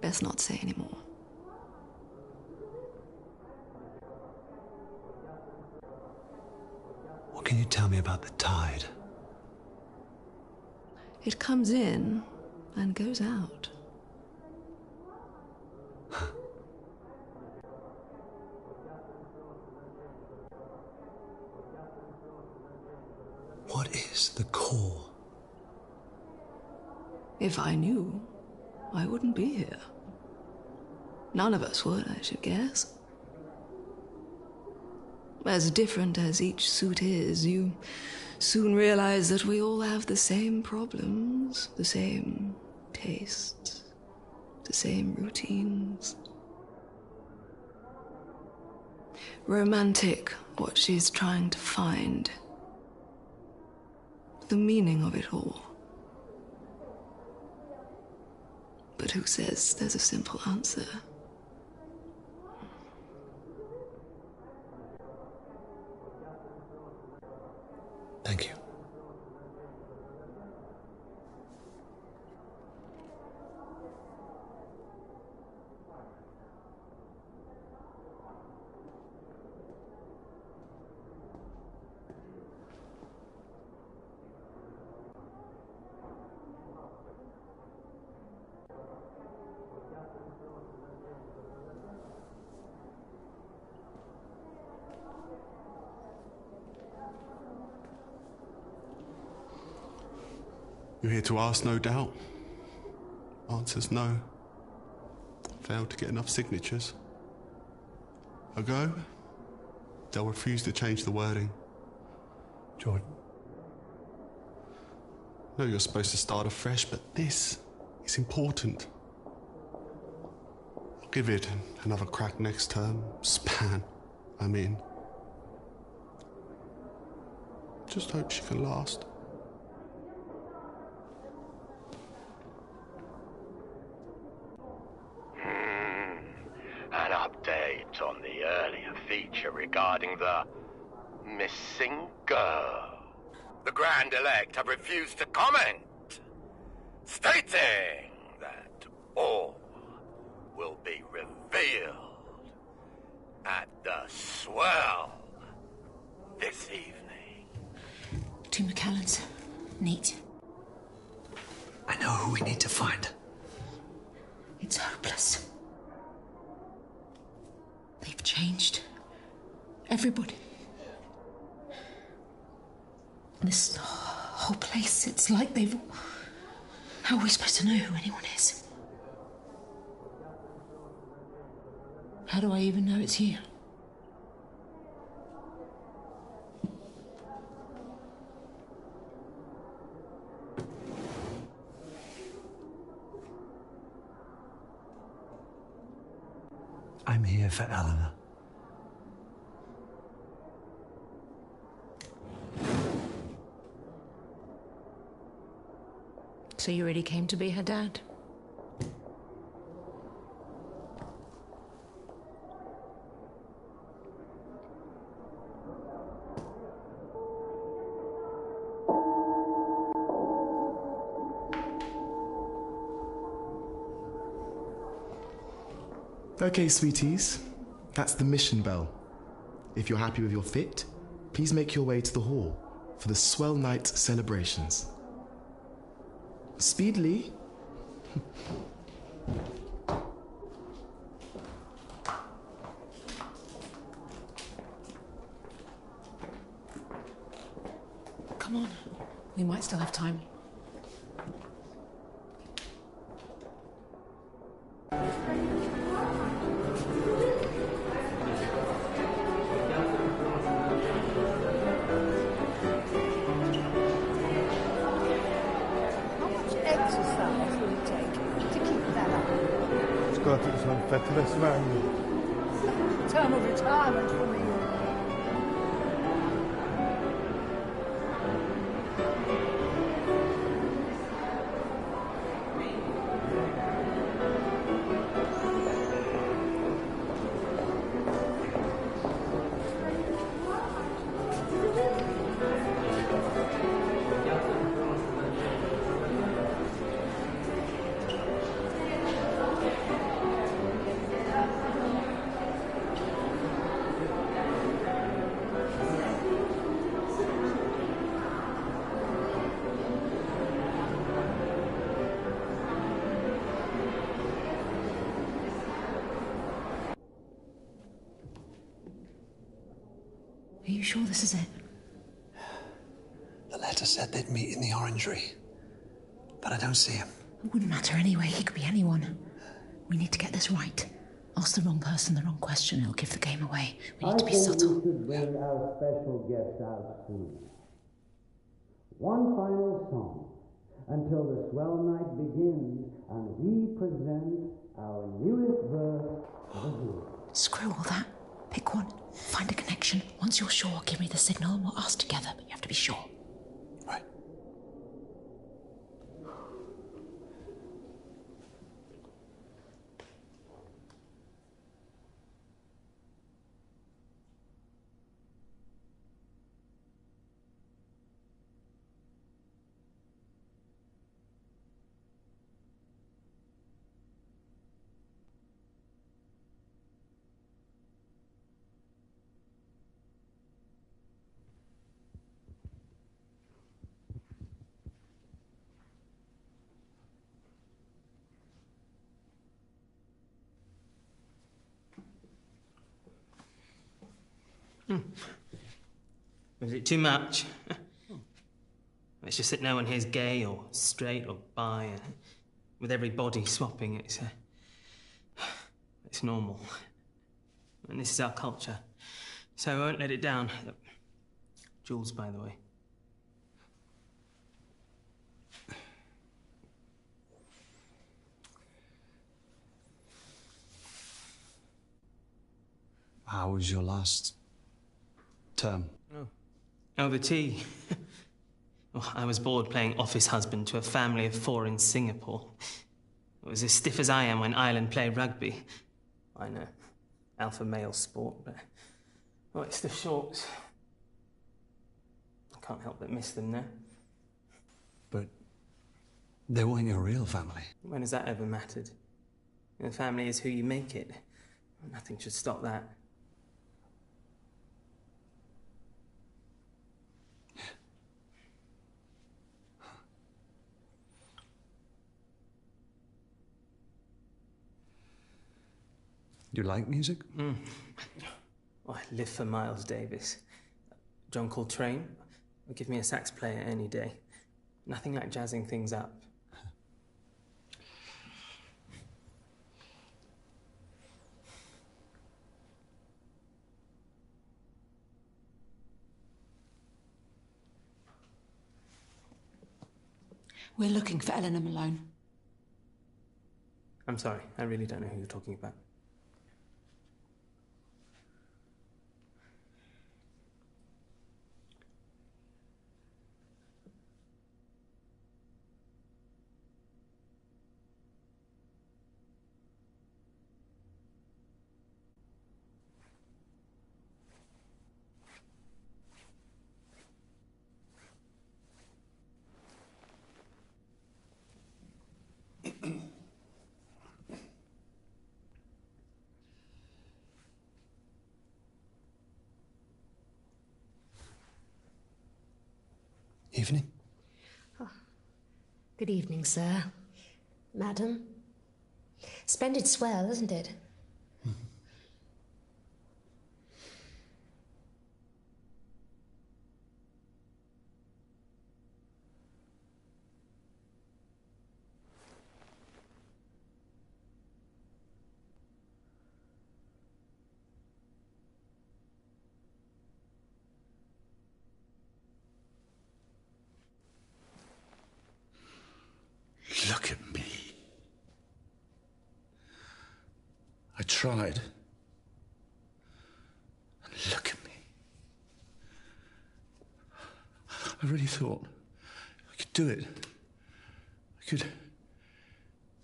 Best not say anymore. What can you tell me about the tide? It comes in and goes out. What is the core? If I knew, I wouldn't be here. None of us would, I should guess. As different as each suit is, you soon realize that we all have the same problems, the same tastes, the same routines. Romantic, what she's trying to find. The meaning of it all. But who says there's a simple answer? Thank you. You're here to ask, no doubt. Answer's no. Failed to get enough signatures. A go? They'll refuse to change the wording. Jordan. No, you're supposed to start afresh, but this is important. I'll give it another crack next term. Span, I mean. Just hope she can last. An update on the earlier feature regarding the missing girl. The Grand Elect have refused to comment, stating that all will be revealed at the swell this evening. 2 McCallans. Neat. I know who we need to find. It's hopeless. They've changed. Everybody. This whole place, it's like they've... How are we supposed to know who anyone is? How do I even know it's you? I'm here for Eleanor. So you really came to be her dad? Okay, sweeties. That's the mission bell. If you're happy with your fit, please make your way to the hall for the Swell Night celebrations. Speedily. Come on. We might still have time. Fetterless man. Term of retirement for me. Are you sure this is it? The letter said they'd meet in the orangery, but I don't see him. It wouldn't matter anyway. He could be anyone. We need to get this right. Ask the wrong person the wrong question, it'll give the game away. We need to be subtle. We should bring our special guest out soon. One final song until the swell night begins and we present our newest verse of the year. Screw all that. Pick one. Find a connection. Once you're sure, give me the signal and we'll ask together, but you have to be sure. Right. Was it too much? It's just that no one here's gay or straight or bi. With every body swapping, it's normal. And this is our culture. So I won't let it down. Jules, by the way. How was your last term? Oh, the tea. Well, I was bored playing office husband to a family of 4 in Singapore. It was as stiff as I am when Ireland play rugby. I know, alpha male sport, but... Oh, it's the shorts. I can't help but miss them now. But they weren't your real family. When has that ever mattered? The family is who you make it. Nothing should stop that. Do you like music? Oh, I live for Miles Davis. John Coltrane. Give me a sax player any day. Nothing like jazzing things up. We're looking for Eleanor Malone. I'm sorry, I really don't know who you're talking about. Evening. Good evening, sir. Madam. Splendid swell, isn't it? Look at me. I tried. And look at me. I really thought I could do it. I could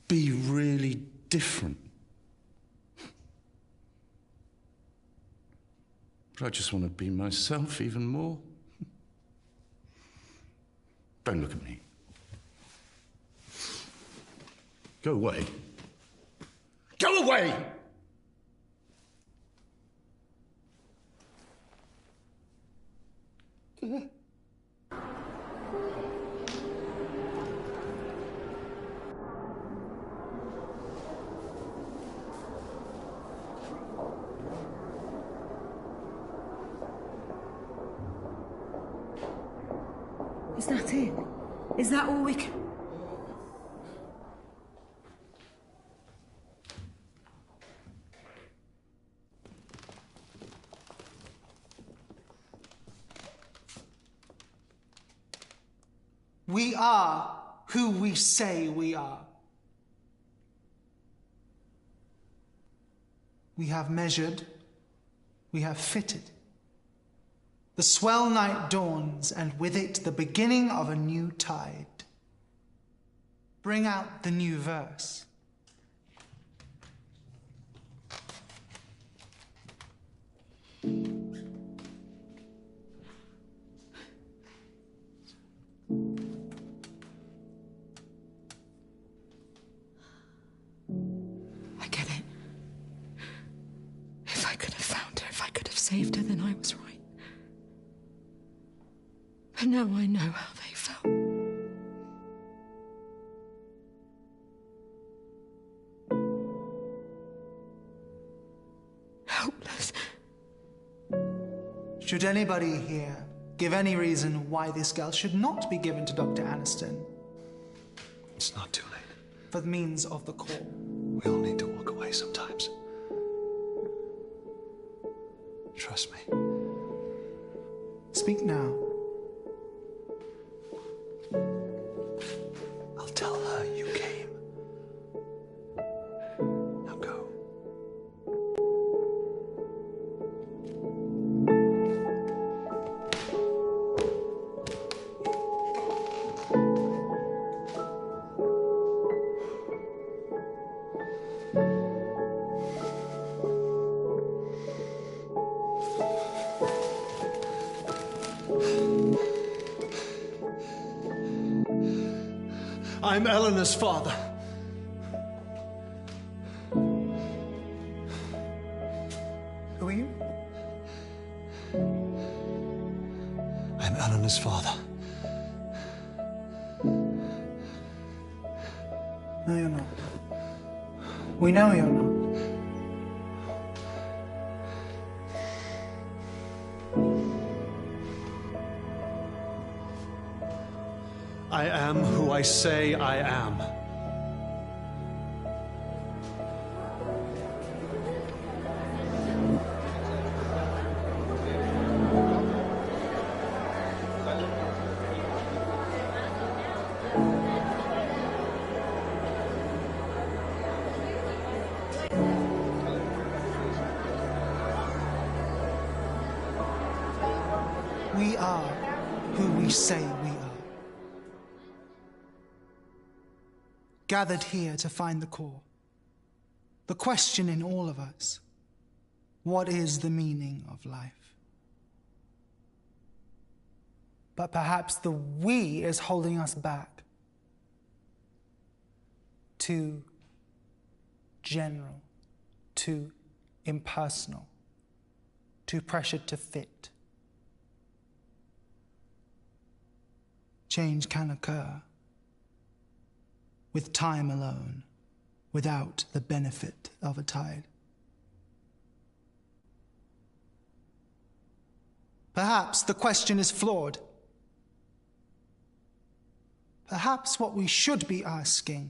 be really different. But I just want to be myself even more. Don't look at me. Go away. Go away! Is that it? Is that all we can... We are who we say we are. We have measured, we have fitted. The swell night dawns, and with it the beginning of a new tide. Bring out the new verse. I get it. If I could have found her, if I could have saved her, then I was right. But now I know how they felt. Helpless. Should anybody here give any reason why this girl should not be given to Dr. Aniston. It's not too late. For the means of the call. We all need to walk away sometimes. Trust me. Speak now. I'll tell her you came. Now go. I'm Eleanor's father. Who are you? I'm Eleanor's father. No, you're not. We know you're not. I am who I say I am. We are who we say we are. Gathered here to find the core. The question in all of us: what is the meaning of life? But perhaps the we is holding us back. Too general, too impersonal, too pressured to fit. Change can occur with time alone, without the benefit of a tide. Perhaps the question is flawed. Perhaps what we should be asking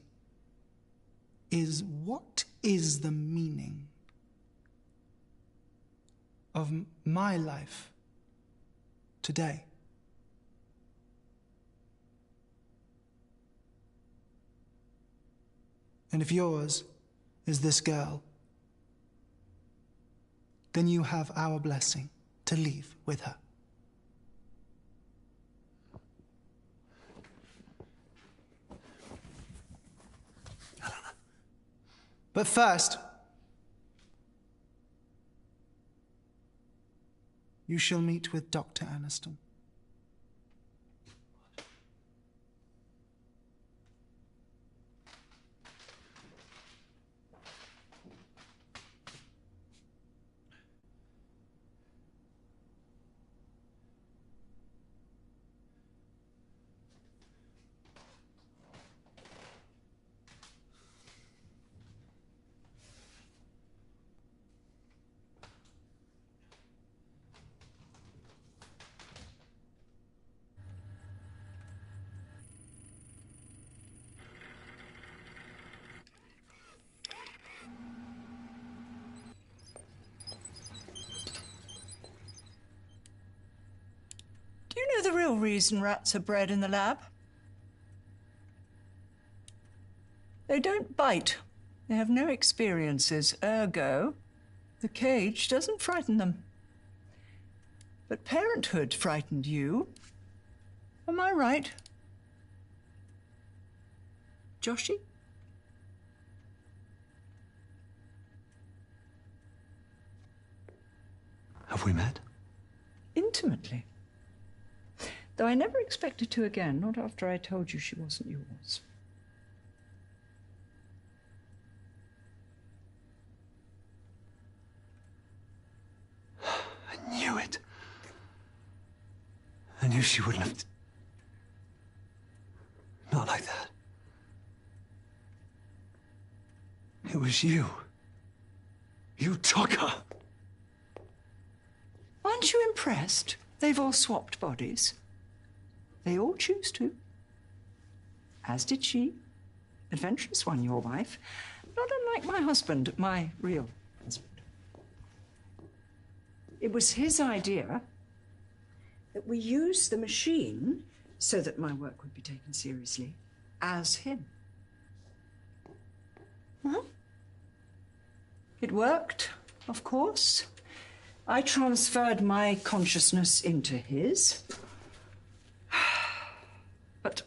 is, what is the meaning of my life today? And if yours is this girl, then you have our blessing to leave with her. Eleanor. But first, you shall meet with Dr. Aniston. Do you know the real reason rats are bred in the lab? They don't bite. They have no experiences. Ergo, the cage doesn't frighten them. But parenthood frightened you. Am I right? Joshy? Have we met? Intimately. Though I never expected to again, not after I told you she wasn't yours. I knew it. I knew she wouldn't have... Not like that. It was you. You took her. Aren't you impressed? They've all swapped bodies. They all choose to. As did she. Adventurous one, your wife. Not unlike my husband, my real husband. It was his idea that we use the machine so that my work would be taken seriously as him. Well, it worked, of course. I transferred my consciousness into his. But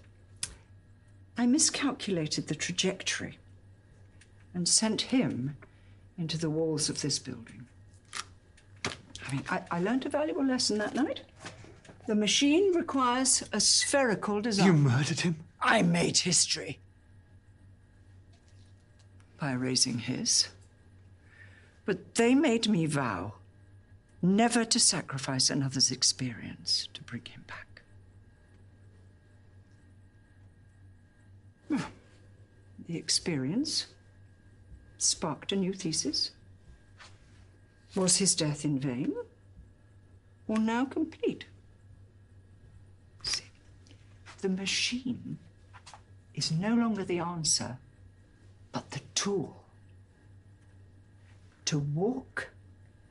I miscalculated the trajectory and sent him into the walls of this building. I mean, I learned a valuable lesson that night. The machine requires a spherical design. You murdered him? I made history. By erasing his. But they made me vow never to sacrifice another's experience to bring him back. The experience sparked a new thesis. Was his death in vain? Or now complete? See, the machine is no longer the answer, but the tool. To walk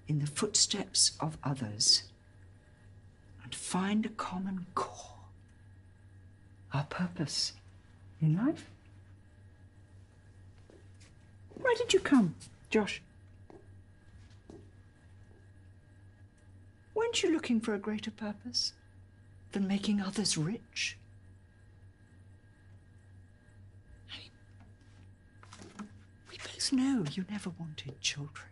in the footsteps of others and find a common core, our purpose in life. Why did you come, Josh? Weren't you looking for a greater purpose than making others rich? We both know you never wanted children.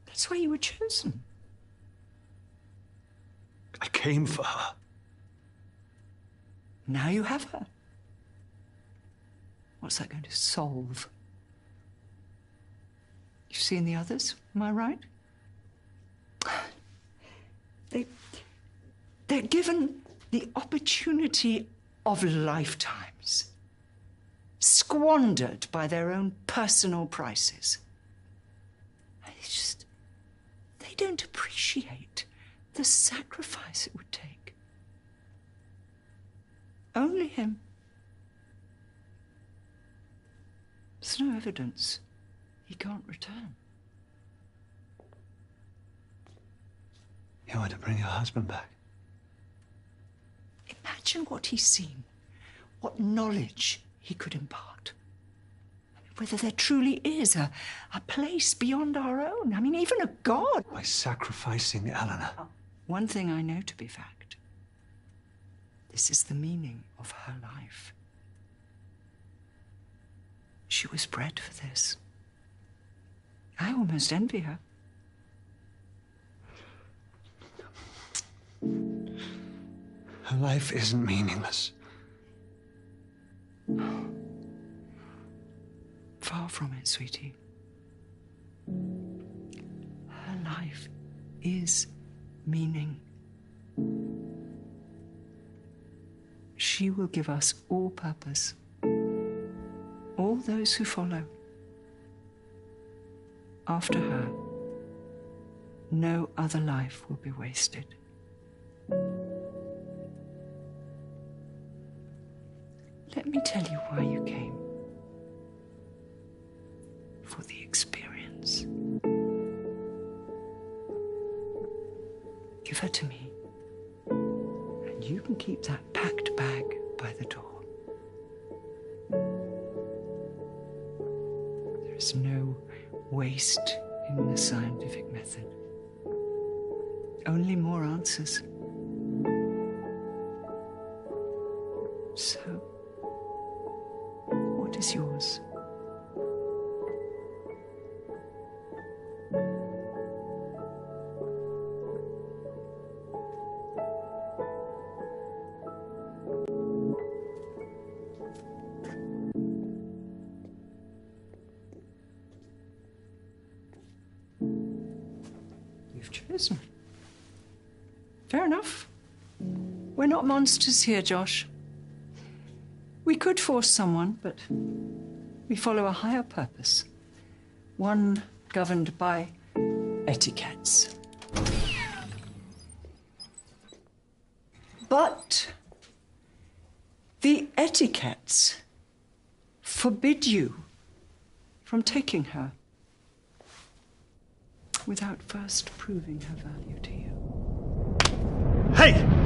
That's why you were chosen. I came for her. Now you have her. What's that going to solve? You've seen the others, am I right? They're given the opportunity of lifetimes, squandered by their own personal prices. They don't appreciate the sacrifice it would take. Only him. There's no evidence he can't return. You want to bring your husband back? Imagine what he's seen, what knowledge he could impart. Whether there truly is a place beyond our own. I mean, even a God. By sacrificing Eleanor. One thing I know to be fact. This is the meaning of her life. She was bred for this. I almost envy her. Her life isn't meaningless. Far from it, sweetie. Her life is meaning. She will give us all purpose. All those who follow. After her, no other life will be wasted. Let me tell you why you came. For the experience. Give her to me, and you can keep that packed bag by the door. There is no waste in the scientific method. Only more answers. So, what is yours? You've chosen. Fair enough. We're not monsters here, Josh. We could force someone, but we follow a higher purpose. One governed by etiquettes. But the etiquettes forbid you from taking her without first proving her value to you. Hey!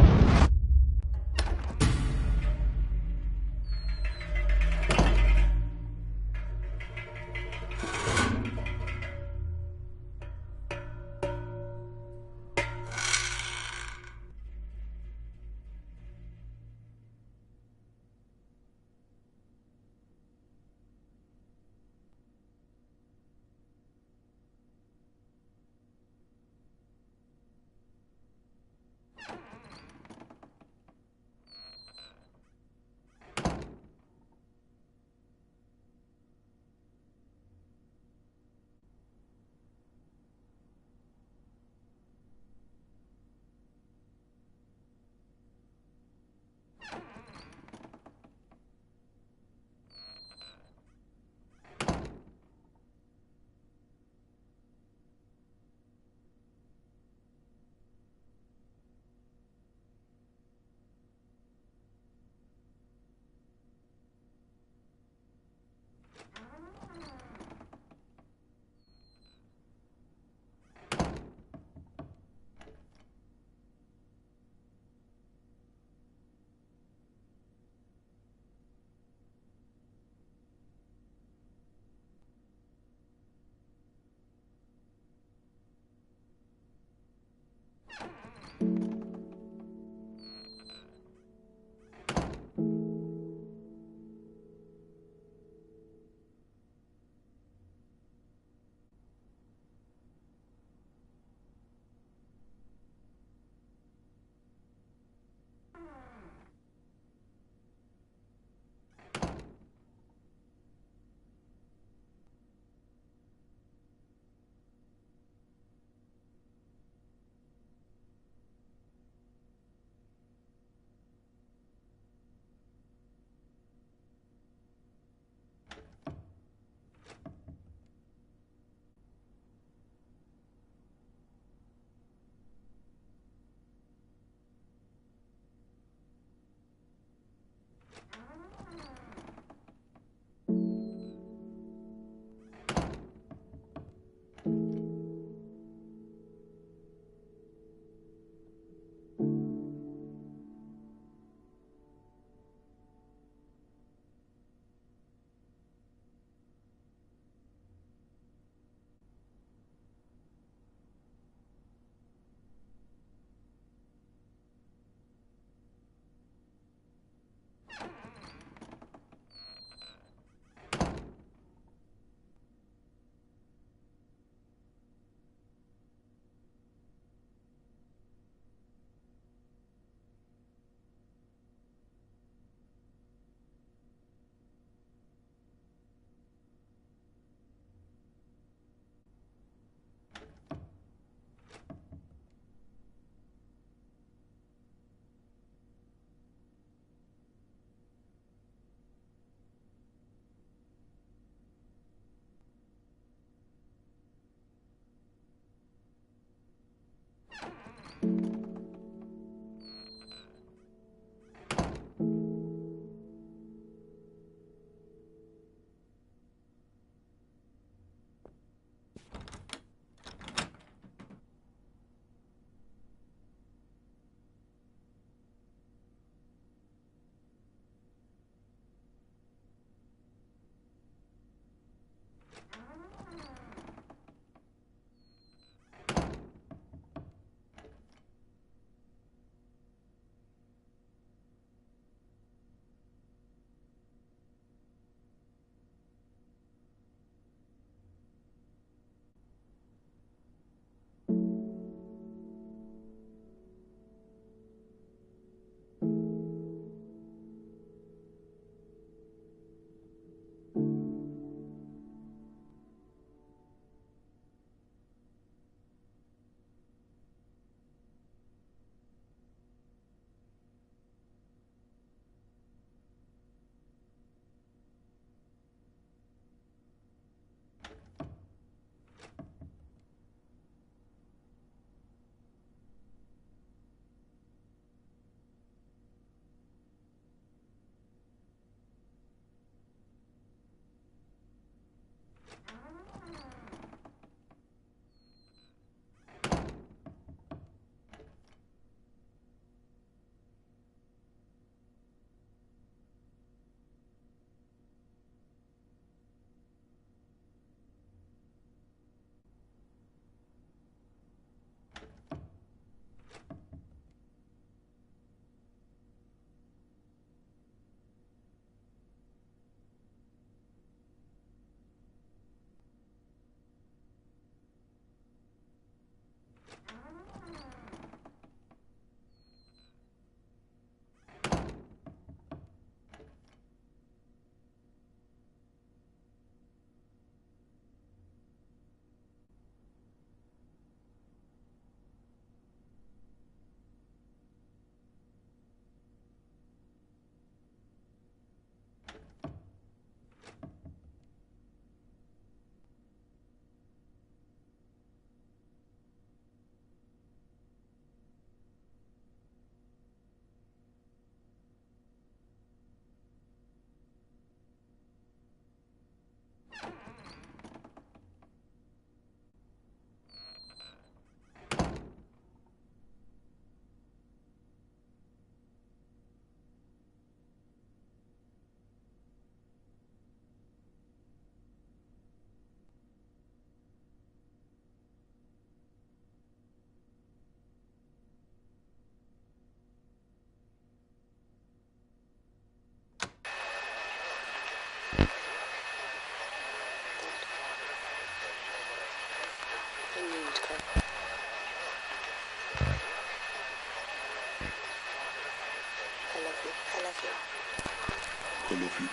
I love you.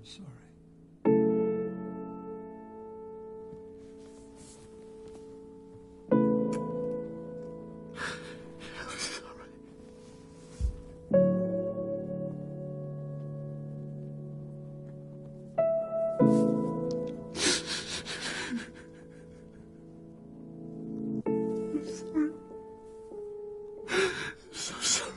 So sorry.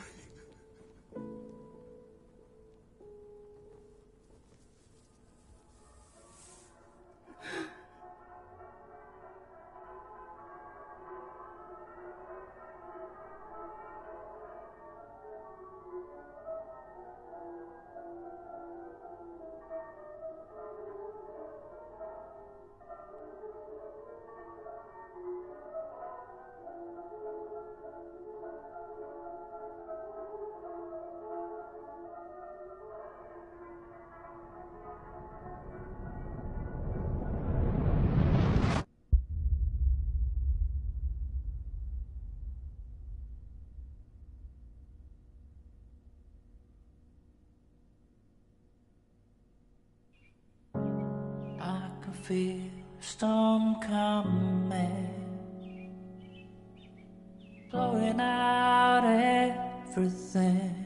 I can feel a storm coming, blowing out everything.